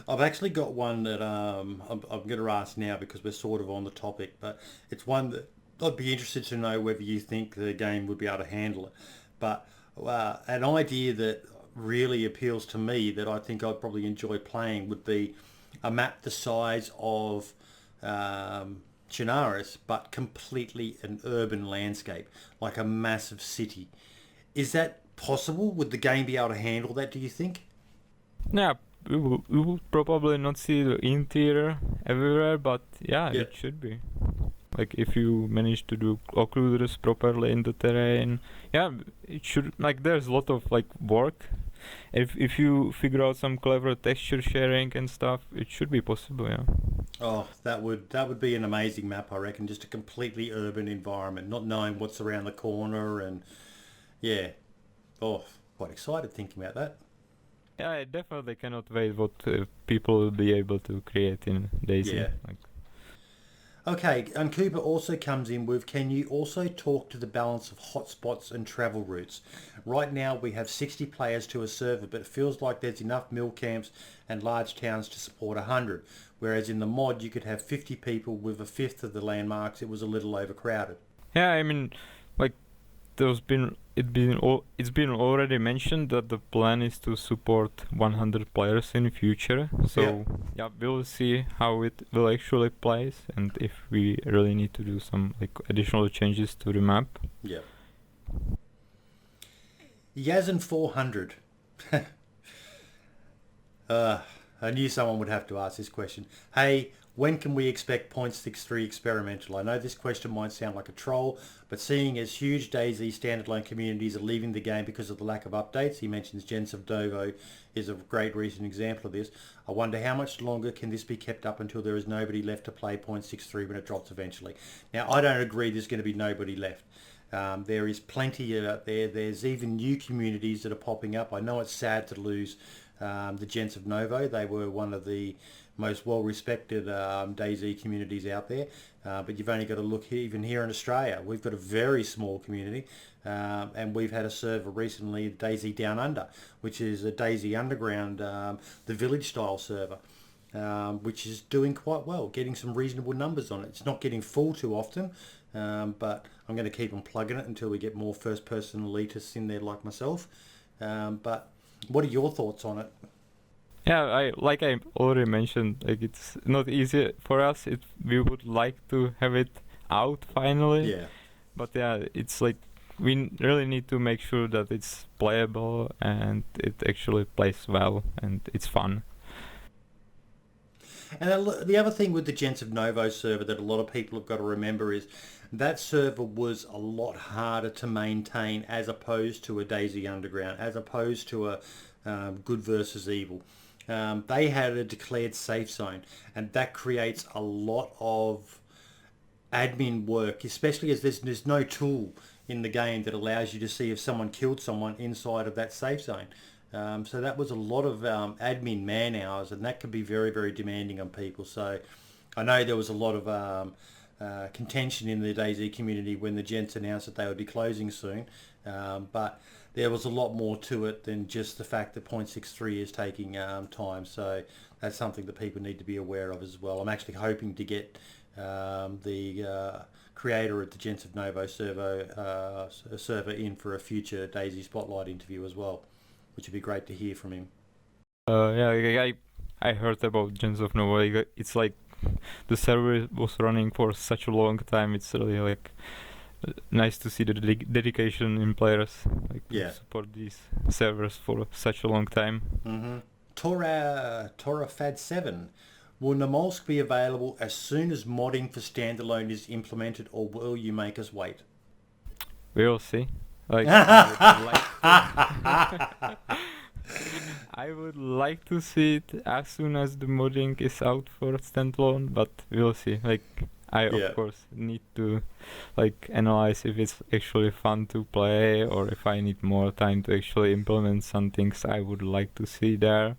I've actually got one that I'm going to ask now because we're sort of on the topic, but it's one that I'd be interested to know whether you think the game would be able to handle it. But an idea that really appeals to me that I think I'd probably enjoy playing would be a map the size of Chernarus, but completely an urban landscape, like a massive city. Is that possible? Would the game be able to handle that, do you think? Yeah, we will probably not see the interior everywhere, but yeah, it should be. Like if you manage to do occluders properly in the terrain, yeah, it should. Like there's a lot of like work. If you figure out some clever texture sharing and stuff, it should be possible. Yeah. Oh, that would be an amazing map, I reckon. Just a completely urban environment, not knowing what's around the corner, and yeah. Oh, quite excited thinking about that. Yeah, I definitely cannot wait what people will be able to create in DayZ. Yeah. Okay, and Cooper also comes in with, can you also talk to the balance of hotspots and travel routes? Right now we have 60 players to a server, but it feels like there's enough mill camps and large towns to support 100, whereas in the mod you could have 50 people with a fifth of the landmarks. It was a little overcrowded. Yeah, I mean, like it's been already mentioned that the plan is to support 100 players in future. So Yep. yeah, we'll see how it will actually plays and if we really need to do some like additional changes to the map. Yep. Yazin 400. I knew someone would have to ask this question. Hey, when can we expect 0.63 experimental? I know this question might sound like a troll, but seeing as huge DayZ standalone communities are leaving the game because of the lack of updates, he mentions Gens of Novo is a great recent example of this. I wonder how much longer can this be kept up until there is nobody left to play 0.63 when it drops eventually. Now, I don't agree there's going to be nobody left. There is plenty out there. There's even new communities that are popping up. I know it's sad to lose the Gents of Novo. They were one of the most well-respected DayZ communities out there. But you've only got to look even here in Australia. We've got a very small community, and we've had a server recently, DayZ Down Under, which is a DayZ Underground, the village-style server. Which is doing quite well, getting some reasonable numbers on it. It's not getting full too often, but I'm going to keep on plugging it until we get more first-person elitists in there like myself. But what are your thoughts on it? Yeah, I already mentioned, like it's not easy for us. We would like to have it out finally, Yeah. but yeah, it's like we really need to make sure that it's playable and it actually plays well and it's fun. And the other thing with the Gents of Novo server that a lot of people have got to remember is that server was a lot harder to maintain as opposed to a DayZ Underground, as opposed to a good versus evil. They had a declared safe zone, and that creates a lot of admin work, especially as there's no tool in the game that allows you to see if someone killed someone inside of that safe zone. So that was a lot of admin man hours, and that can be very, very demanding on people. So I know there was a lot of contention in the DayZ community when the gents announced that they would be closing soon. But there was a lot more to it than just the fact that 0.63 is taking time. So that's something that people need to be aware of as well. I'm actually hoping to get the creator at the Gents of Novo server in for a future DayZ Spotlight interview as well, which would be great to hear from him. Yeah, I heard about Gens of Nova. It's like the server was running for such a long time. It's really like nice to see the dedication in players, like to support these servers for such a long time. Mm-hmm. Tora Fad 7. Will Namalsk be available as soon as modding for standalone is implemented, or will you make us wait? We'll see. Like, I would like to see it as soon as the modding is out for standalone, but we'll see. Like, I of course need to like analyze if it's actually fun to play or if I need more time to actually implement some things I would like to see there.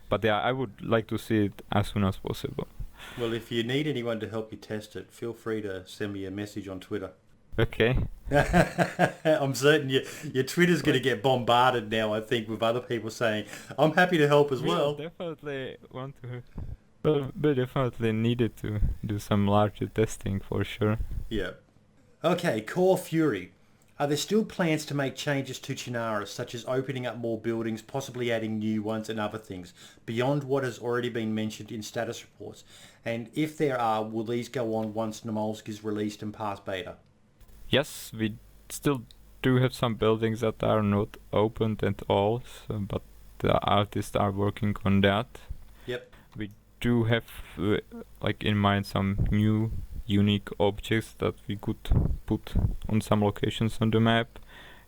But yeah, I would like to see it as soon as possible. Well, if you need anyone to help you test it, feel free to send me a message on Twitter. Okay. I'm certain your Twitter's going to get bombarded now, I think, with other people saying, I'm happy to help as well. Definitely want to... we definitely needed to do some larger testing for sure. Yeah. Okay, Core Fury. Are there still plans to make changes to Chinaris, such as opening up more buildings, possibly adding new ones and other things, beyond what has already been mentioned in status reports? And if there are, will these go on once Namalsk is released and past beta? Yes, we still do have some buildings that are not opened at all, but the artists are working on that. Yep. We do have like in mind some new unique objects that we could put on some locations on the map,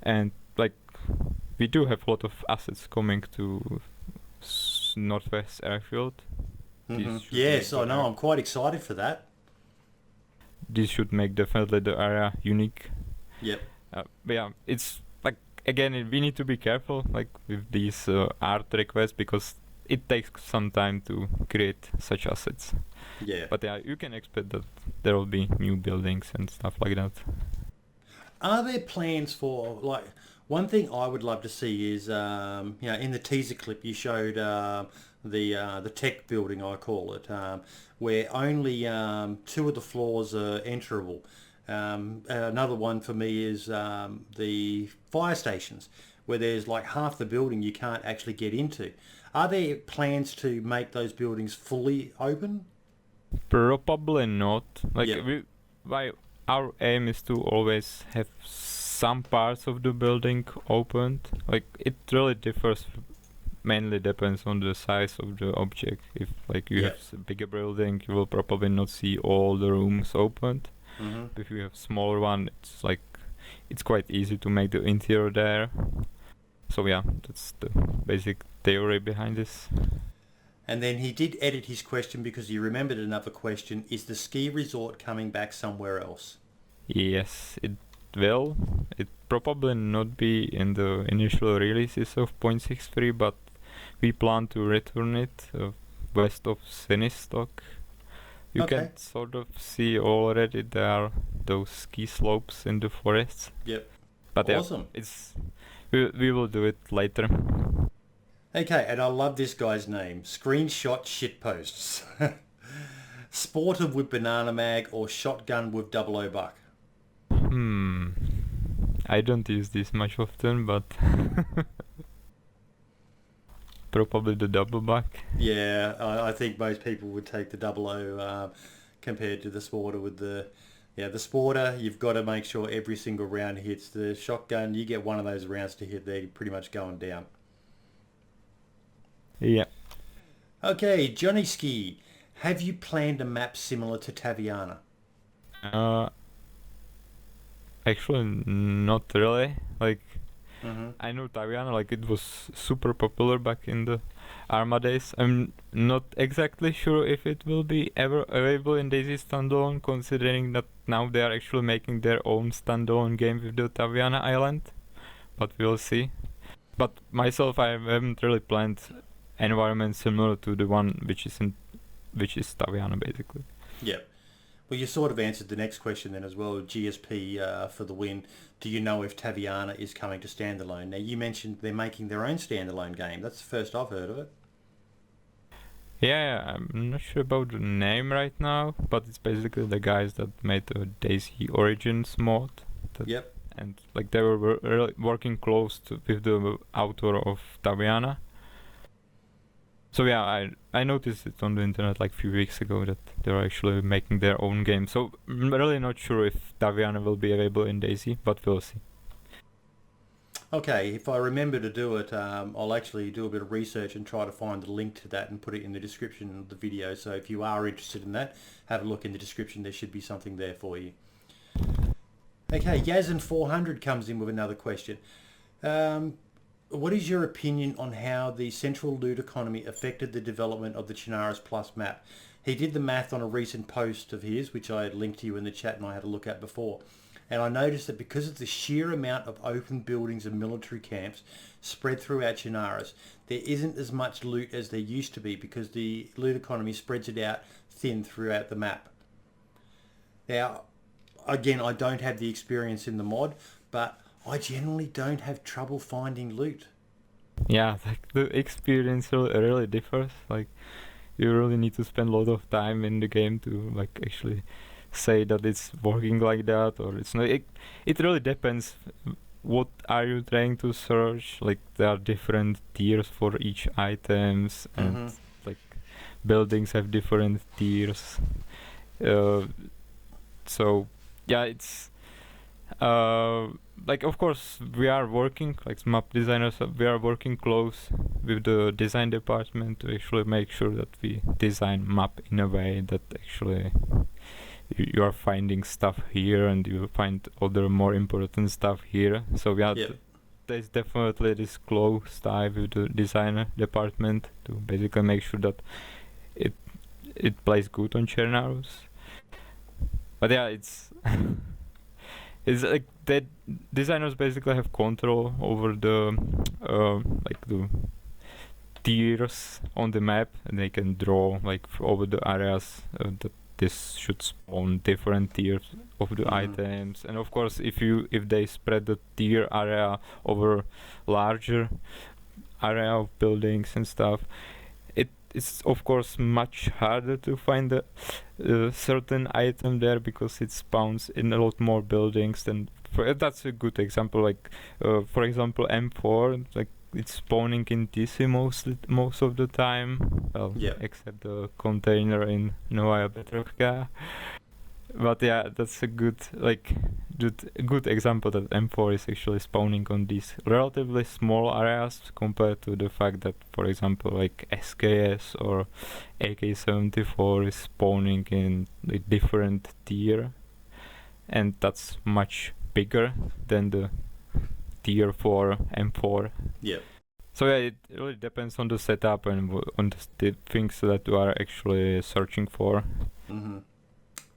and like we do have a lot of assets coming to Northwest Airfield, Yes, I know. I'm quite excited for that. This should make definitely the area unique. Yep. But yeah, it's like again, we need to be careful like with these art requests because it takes some time to create such assets. Yeah. But yeah, you can expect that there will be new buildings and stuff like that. Are there plans for, like, one thing I would love to see is, in the teaser clip you showed the tech building, I call it, where only two of the floors are enterable. Another one for me is the fire stations, where there's like half the building you can't actually get into. Are there plans to make those buildings fully open? Probably not. Like Yep. our aim is to always have some parts of the building opened. Like it really differs. Mainly depends on the size of the object. If like you Yep. have a bigger building, you will probably not see all the rooms opened. Hmm. If you have smaller one, it's quite easy to make the interior there. So yeah, that's the basic theory behind this. And then he did edit his question because he remembered another question. Is the ski resort coming back somewhere else? Yes, it will. It probably not be in the initial releases of 0.63, but we plan to return it west of Sinistok. You Okay. can sort of see already there are those ski slopes in the forests. Yep. But Awesome. yeah, we will do it later. Okay, and I love this guy's name. Screenshot shitposts. Sportive with Banana Mag or shotgun with 00 buck? I don't use this much often, but probably the double back. Yeah, I think most people would take the 00 compared to the Sporter with the Sporter, you've got to make sure every single round hits. The shotgun, you get one of those rounds to hit, they're pretty much going down. Yeah. Okay, Johnny Ski, have you planned a map similar to Taviana? Actually, not really. Like, Mm-hmm. I know Taviana, like it was super popular back in the Arma days. I'm not exactly sure if it will be ever available in DayZ Standalone, considering that now they are actually making their own standalone game with the Taviana Island. But we'll see. But myself, I haven't really planned environment similar to the one which is Taviana, basically. Yep. Well, you sort of answered the next question then as well. GSP for the win. Do you know if Taviana is coming to standalone? Now, you mentioned they're making their own standalone game. That's the first I've heard of it. Yeah, I'm not sure about the name right now, but it's basically the guys that made the DayZ Origins mod. Yep. And like they were really working close with the author of Taviana. So yeah, I noticed it on the internet like a few weeks ago that they're actually making their own game. So I'm really not sure if Taviana will be available in DayZ, but we'll see. Okay, if I remember to do it, I'll actually do a bit of research and try to find the link to that and put it in the description of the video. So if you are interested in that, have a look in the description. There should be something there for you. Okay, Yazin400 comes in with another question. What is your opinion on how the central loot economy affected the development of the Chernarus Plus map? He did the math on a recent post of his, which I had linked to you in the chat and I had a look at before. And I noticed that because of the sheer amount of open buildings and military camps spread throughout Chernarus, there isn't as much loot as there used to be because the loot economy spreads it out thin throughout the map. Now, again, I don't have the experience in the mod, but I generally don't have trouble finding loot. Yeah, like the experience really differs. Like you really need to spend a lot of time in the game to like actually say that it's working like that or it's not. It really depends. What are you trying to search? Like there are different tiers for each items, and like buildings have different tiers. So yeah, it's like of course we are working like map designers. We are working close with the design department to actually make sure that we design map in a way that actually you are finding stuff here and you find other more important stuff here. So yeah, there's definitely this close tie with the designer department to basically make sure that it plays good on Chernarus. But yeah, it's it's like that designers basically have control over the like the tiers on the map, and they can draw like over the areas that this should spawn different tiers of the items. And of course, if they spread the tier area over larger area of buildings and stuff, it's of course much harder to find a certain item there, because it spawns in a lot more buildings than that's a good example. Like for example, M4, like it's spawning in DC most of the time. Well, except the container in Novaya Petrovka. But yeah, that's a good example that M4 is actually spawning on these relatively small areas compared to the fact that, for example, like SKS or AK-74 is spawning in a different tier, and that's much bigger than the tier 4 M4. Yeah. So yeah, it really depends on the setup and on the things that you are actually searching for. Mm-hmm.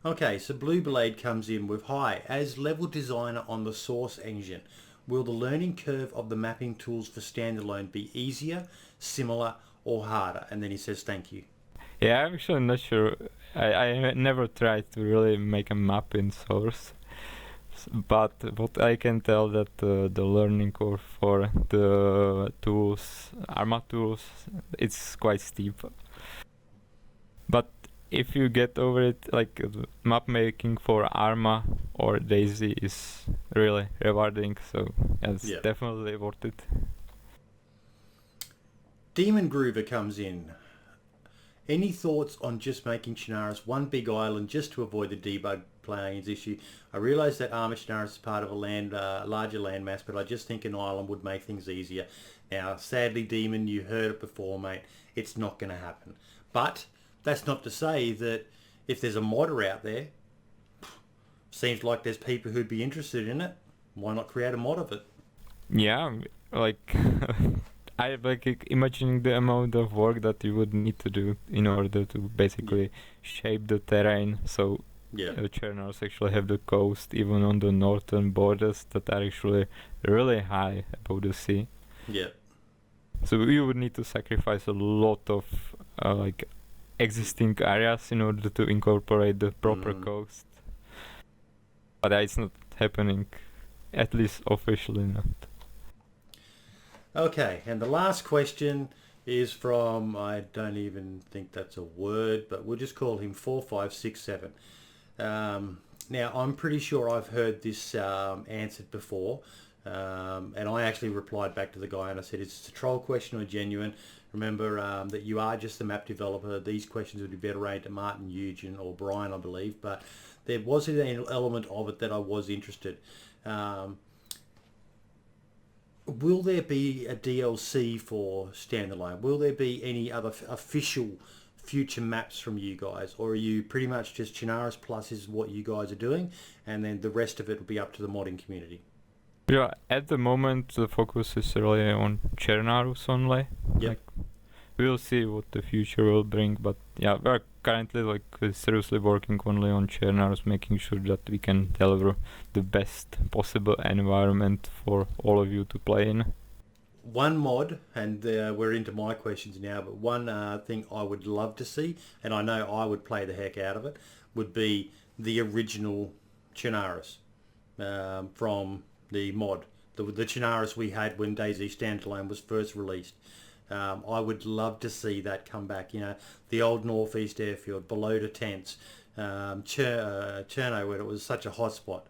Okay, so Blue Blade comes in with, hi, as level designer on the Source engine, will the learning curve of the mapping tools for Standalone be easier, similar, or harder? And then he says, thank you. Yeah, I'm actually not sure. I never tried to really make a map in Source. But what I can tell that the learning curve for the tools, Arma tools, it's quite steep. But if you get over it, like map making for Arma or DayZ is really rewarding, so it's definitely worth it. Demon Groover comes in. Any thoughts on just making Chernarus one big island just to avoid the debug planes issue? I realise that Arma Chernarus is part of a larger landmass, but I just think an island would make things easier. Now, sadly, Demon, you heard it before, mate. It's not going to happen. But that's not to say that if there's a modder out there, seems like there's people who'd be interested in it. Why not create a mod of it? Yeah, like I like imagining the amount of work that you would need to do in order to basically shape the terrain. So Chernarus actually have the coast even on the northern borders that are actually really high above the sea. Yeah. So you would need to sacrifice a lot of like existing areas in order to incorporate the proper coast. But it's not happening, at least officially not. Okay, and the last question is from, I don't even think that's a word, but we'll just call him 4567. Now, I'm pretty sure I've heard this answered before, and I actually replied back to the guy and I said, is it a troll question or genuine? Remember that you are just the map developer. These questions would be better aimed at Martin, Eugene or Brian, I believe, but there was an element of it that I was interested. Will there be a DLC for Standalone? Will there be any other official future maps from you guys? Or are you pretty much just Chernarus Plus is what you guys are doing, and then the rest of it will be up to the modding community? Yeah, at the moment the focus is really on Chernarus only. Yep. Like, we'll see what the future will bring, but yeah, we're currently like seriously working only on Chernarus, making sure that we can deliver the best possible environment for all of you to play in. One mod, and we're into my questions now, but one thing I would love to see, and I know I would play the heck out of it, would be the original Chernarus from the mod. The Chernarus we had when DayZ Standalone was first released. I would love to see that come back. You know, the old Northeast Airfield, below the tents, Cherno when it was such a hotspot,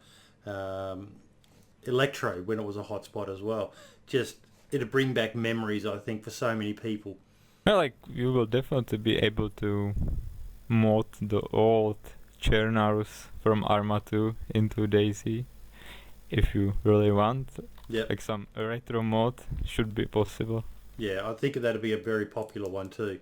Electro when it was a hotspot as well. Just it'll bring back memories, I think, for so many people. Well, like you will definitely be able to mod the old Chernarus from Arma 2 into DayZ if you really want. Yeah, like some retro mod should be possible. Yeah, I think that'd be a very popular one too.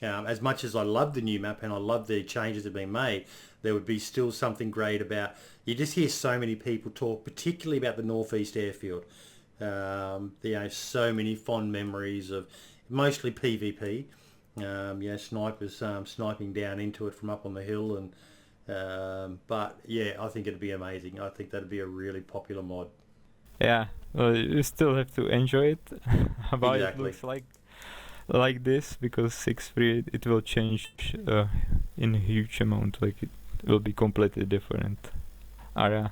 As much as I love the new map and I love the changes that have been made, there would be still something great about, you just hear so many people talk, particularly about the Northeast Airfield. You know, so many fond memories of mostly PvP. Snipers sniping down into it from up on the hill, and but yeah, I think it'd be amazing. I think that'd be a really popular mod. Yeah, well, you still have to enjoy it. How it Exactly. looks like this, because 6.3 it will change in a huge amount. Like it will be completely different area.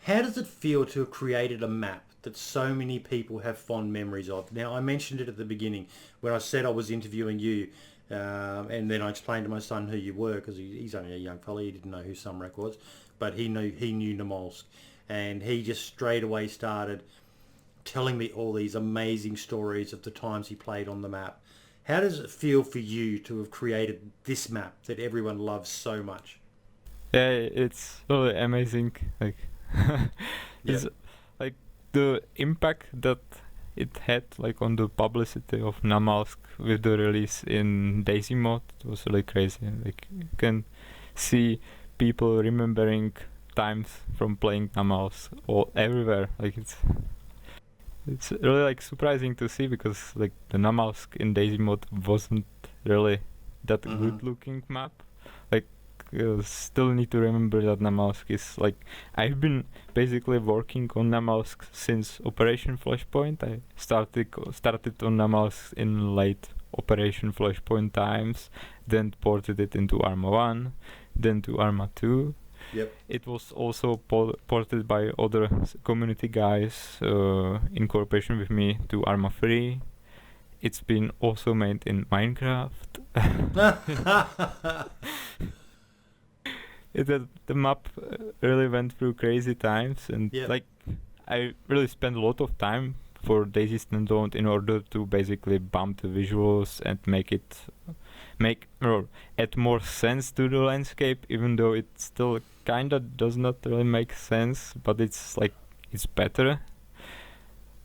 How does it feel to have created a map that so many people have fond memories of? Now, I mentioned it at the beginning when I said I was interviewing you, and then I explained to my son who you were, because he's only a young fella. He didn't know who Sumrak was, but he knew Namalsk, and he just straight away started telling me all these amazing stories of the times he played on the map. How does it feel for you to have created this map that everyone loves so much? Yeah, it's really amazing. Like, it's like the impact that it had, like on the publicity of Namalsk with the release in DayZ mode, was really crazy. Like you can see people remembering times from playing Namalsk all everywhere. Like it's really like surprising to see, because like the Namalsk in DayZ mode wasn't really that good looking map. Like still need to remember that Namalsk is like, I've been basically working on Namalsk since Operation Flashpoint. I started on Namalsk in late Operation Flashpoint times, then ported it into Arma 1, then to Arma 2. Yep. It was also ported by other community guys in cooperation with me to Arma 3. It's been also made in Minecraft. The map really went through crazy times, and like I really spent a lot of time for DayZ Standalone in order to basically bump the visuals and add more sense to the landscape, even though it still kinda does not really make sense, but it's like it's better.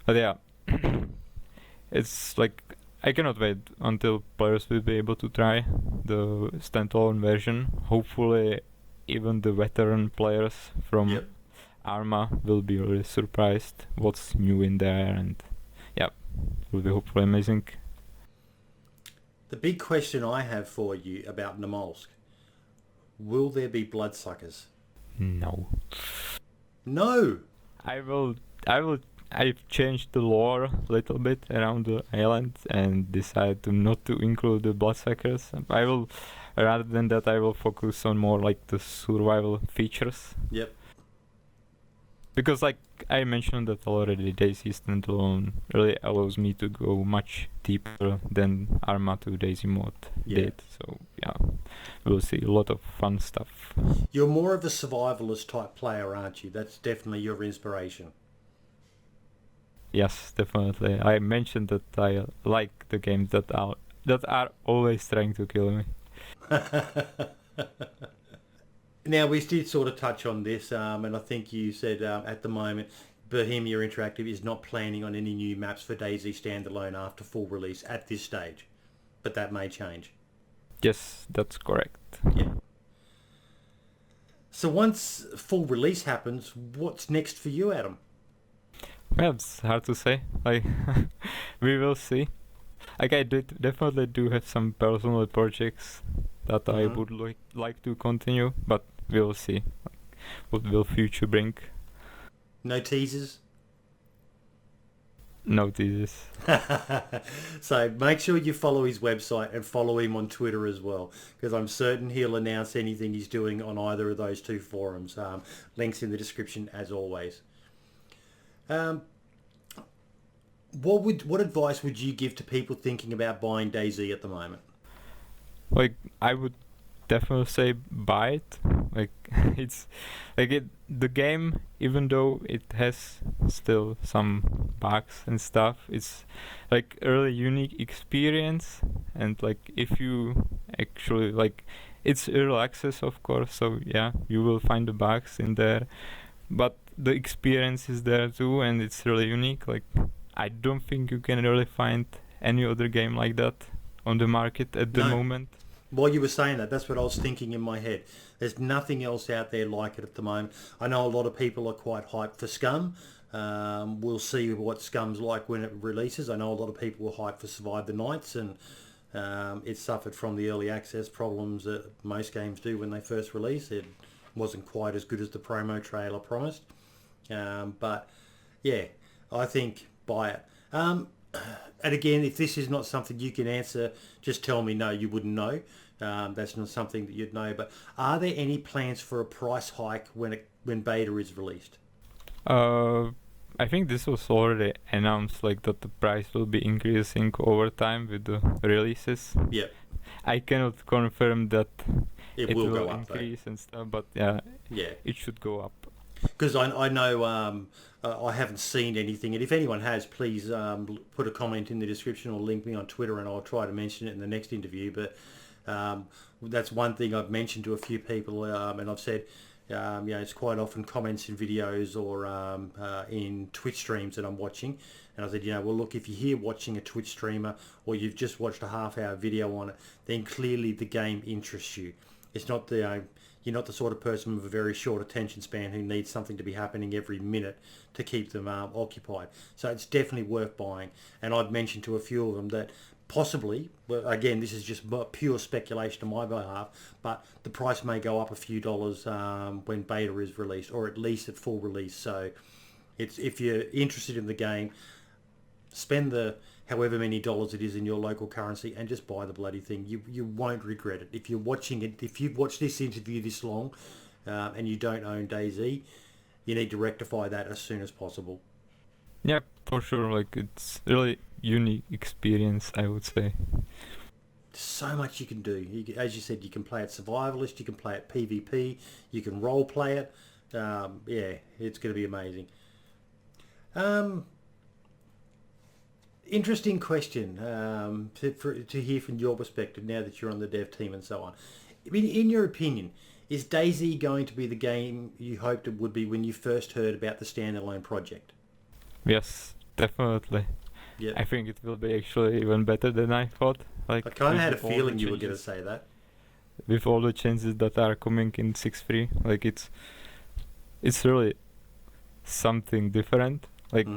But yeah, it's like I cannot wait until players will be able to try the standalone version. Hopefully even the veteran players from Arma will be really surprised what's new in there, and yeah, it will be hopefully amazing. The big question I have for you about Namalsk: will there be bloodsuckers? No. No. I've changed the lore a little bit around the island and decided to not to include the bloodsuckers. Rather than that, I will focus on more like the survival features. Yep. Because like I mentioned that already, DayZ Standalone really allows me to go much deeper than Arma 2 DayZ mode did. So yeah, we'll see a lot of fun stuff. You're more of a survivalist type player, aren't you? That's definitely your inspiration. Yes, definitely. I mentioned that I like the games that are always trying to kill me. Now, we did sort of touch on this, and I think you said at the moment Bohemia Interactive is not planning on any new maps for DayZ Standalone after full release at this stage, but that may change. Yes, that's correct. Yeah. So once full release happens, what's next for you, Adam? Well, it's hard to say. Like, we will see. Like, I definitely do have some personal projects that I would like to continue, but we'll see what will future bring. No teasers? No teasers. So make sure you follow his website and follow him on Twitter as well, because I'm certain he'll announce anything he's doing on either of those two forums. Links in the description as always. What advice would you give to people thinking about buying DayZ at the moment? Like, I would definitely say buy it. Like, it's like the game, even though it has still some bugs and stuff, it's like a really unique experience. And like, if you actually like, it's early access, of course, so yeah, you will find the bugs in there, but the experience is there too, and it's really unique. Like, I don't think you can really find any other game like that on the market at the moment. While you were saying that, that's what I was thinking in my head. There's nothing else out there like it at the moment. I know a lot of people are quite hyped for Scum. We'll see what Scum's like when it releases. I know a lot of people were hyped for Survive the Nights, and It suffered from the early access problems that most games do when they first release. It wasn't quite as good as the promo trailer promised. But yeah, I think buy it. And again, if this is not something you can answer, just tell me no, you wouldn't know. That's not something that you'd know. But are there any plans for a price hike when beta is released? I think this was already announced, like that the price will be increasing over time with the releases. Yeah. I cannot confirm that it will go up increase though. and stuff, but yeah, Yeah. it should go up. Because I know I haven't seen anything, and if anyone has, please put a comment in the description or link me on Twitter, and I'll try to mention it in the next interview. But that's one thing I've mentioned to a few people, and I've said, it's quite often comments in videos or in Twitch streams that I'm watching. And I said, well, look, if you're here watching a Twitch streamer or you've just watched a half-hour video on it, then clearly the game interests you. It's not you're not the sort of person with a very short attention span who needs something to be happening every minute to keep them occupied. So it's definitely worth buying. And I've mentioned to a few of them that possibly, well, again, this is just pure speculation on my behalf, but the price may go up a few dollars when beta is released, or at least at full release. So if you're interested in the game, spend the however many dollars it is in your local currency and just buy the bloody thing. You won't regret it. If you're watching it, if you've watched this interview this long and you don't own DayZ, you need to rectify that as soon as possible. Yeah, for sure. Like, it's really unique experience, I would say. So much you can do. As you said, you can play it survivalist, you can play it PvP, you can role play it. It's going to be amazing. Interesting question to hear from your perspective now that you're on the dev team and so on. I mean, in your opinion, is DayZ going to be the game you hoped it would be when you first heard about the standalone project? Yes, definitely. Yeah. I think it will be actually even better than I thought. Like, I kind of had a with all feeling the you were going to changes- say that. With all the changes that are coming in 6.3, like it's really something different. Like,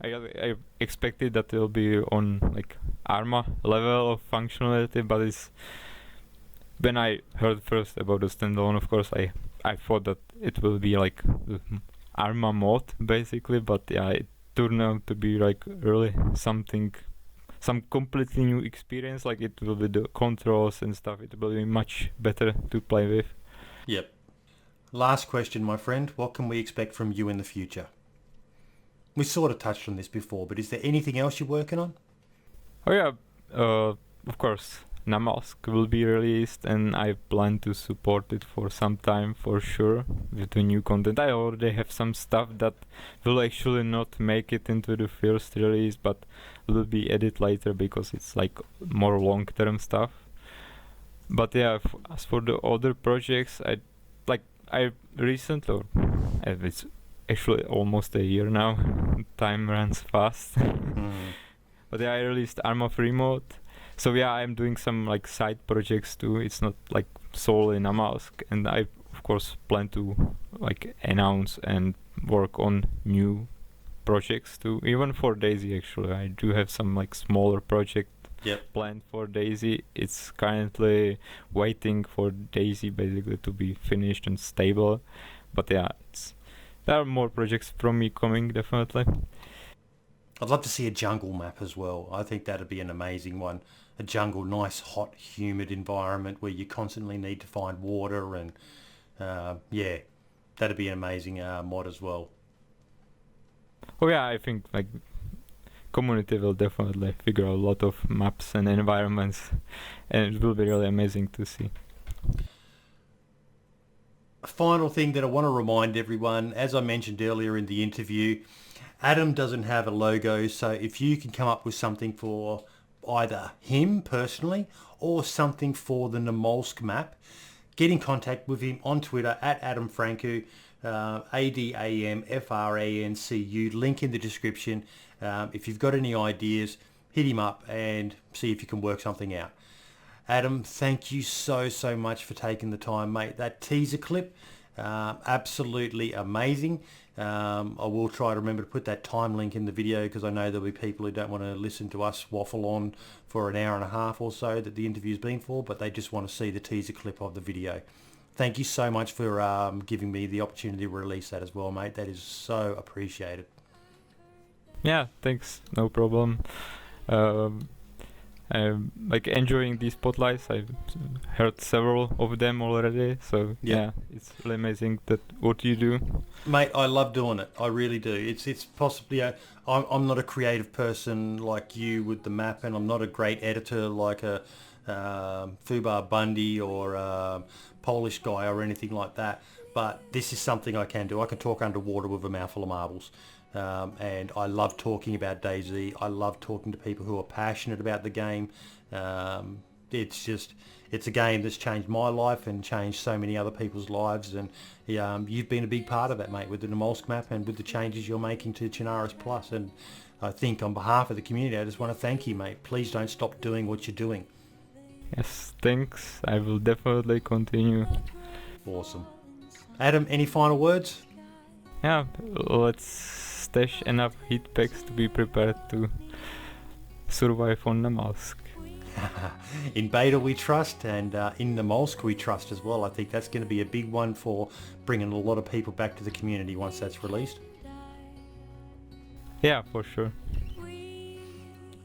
I expected that it will be on like Arma level of functionality, but when I heard first about the standalone, of course, I thought that it will be like the Arma mode basically, but yeah, it turned out to be like really some completely new experience. Like, it will be the controls and stuff. It will be much better to play with. Yep. Last question, my friend. What can we expect from you in the future? We sort of touched on this before, but is there anything else you're working on? Oh yeah, of course, Namalsk will be released, and I plan to support it for some time for sure with the new content. I already have some stuff that will actually not make it into the first release, but will be added later because it's like more long-term stuff. But yeah, as for the other projects, I recently, it's actually almost a year now. Time runs fast. But yeah, I released Arma Free mode. So yeah, I'm doing some like side projects too. It's not like solely Namalsk, and I of course plan to like announce and work on new projects too. Even for DayZ, actually, I do have some like smaller project planned for DayZ. It's currently waiting for DayZ basically to be finished and stable. But yeah, there are more projects from me coming, definitely. I'd love to see a jungle map as well. I think that'd be an amazing one. A jungle, nice, hot, humid environment where you constantly need to find water, and that'd be an amazing mod as well. Oh yeah, I think like community will definitely figure out a lot of maps and environments, and it will be really amazing to see. A final thing that I want to remind everyone, as I mentioned earlier in the interview, Adam doesn't have a logo, so if you can come up with something for either him personally or something for the Namalsk map, get in contact with him on Twitter at Adam Francu, ADAMFRANCU, link in the description. If you've got any ideas, hit him up and see if you can work something out. Adam, thank you so much for taking the time, mate. That teaser clip, absolutely amazing. I will try to remember to put that time link in the video, because I know there'll be people who don't want to listen to us waffle on for an hour and a half or so that the interview's been for, but they just want to see the teaser clip of the video. Thank you so much for giving me the opportunity to release that as well, mate. That is so appreciated. Yeah, thanks. No problem. I'm like enjoying these spotlights. I've heard several of them already, so yeah, it's really amazing that what you do. Mate, I love doing it. I really do. It's possibly I'm not a creative person like you with the map, and I'm not a great editor like a Fubar Bundy or Polish guy or anything like that. But this is something I can do. I can talk underwater with a mouthful of marbles. And I love talking about DayZ. I love talking to people who are passionate about the game. It's a game that's changed my life and changed so many other people's lives, and you've been a big part of that, mate, with the Namalsk map and with the changes you're making to Chernarus Plus. And I think on behalf of the community, I just want to thank you, mate. Please don't stop doing what you're doing. Yes, thanks. I will definitely continue. Awesome. Adam, any final words? Yeah, let's stash enough heat packs to be prepared to survive on Namalsk. In beta we trust, and in Namalsk we trust as well. I think that's going to be a big one for bringing a lot of people back to the community once that's released. Yeah, for sure.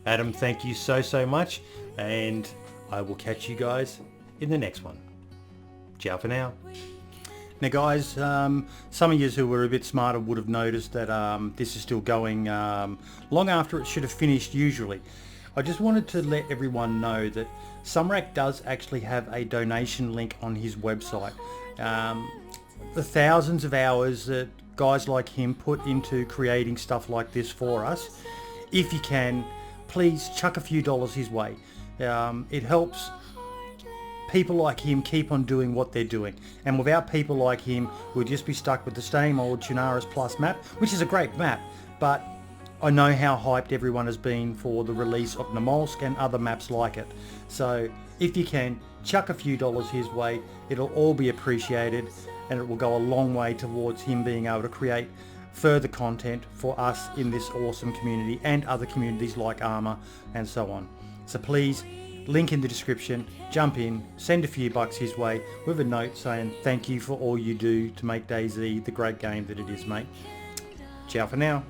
Adam, thank you so much, and I will catch you guys in the next one. Ciao for now. Now guys, some of you who were a bit smarter would have noticed that this is still going long after it should have finished usually. I just wanted to let everyone know that Sumrak does actually have a donation link on his website. The thousands of hours that guys like him put into creating stuff like this for us, if you can, please chuck a few dollars his way. It helps people like him keep on doing what they're doing, and without people like him we'd just be stuck with the same old Chernarus Plus map, which is a great map, but I know how hyped everyone has been for the release of Namalsk and other maps like it. So if you can, chuck a few dollars his way. It'll all be appreciated, and it will go a long way towards him being able to create further content for us in this awesome community and other communities like Armour and so on. So please, link in the description, jump in, send a few bucks his way with a note saying thank you for all you do to make DayZ the great game that it is, mate. Ciao for now.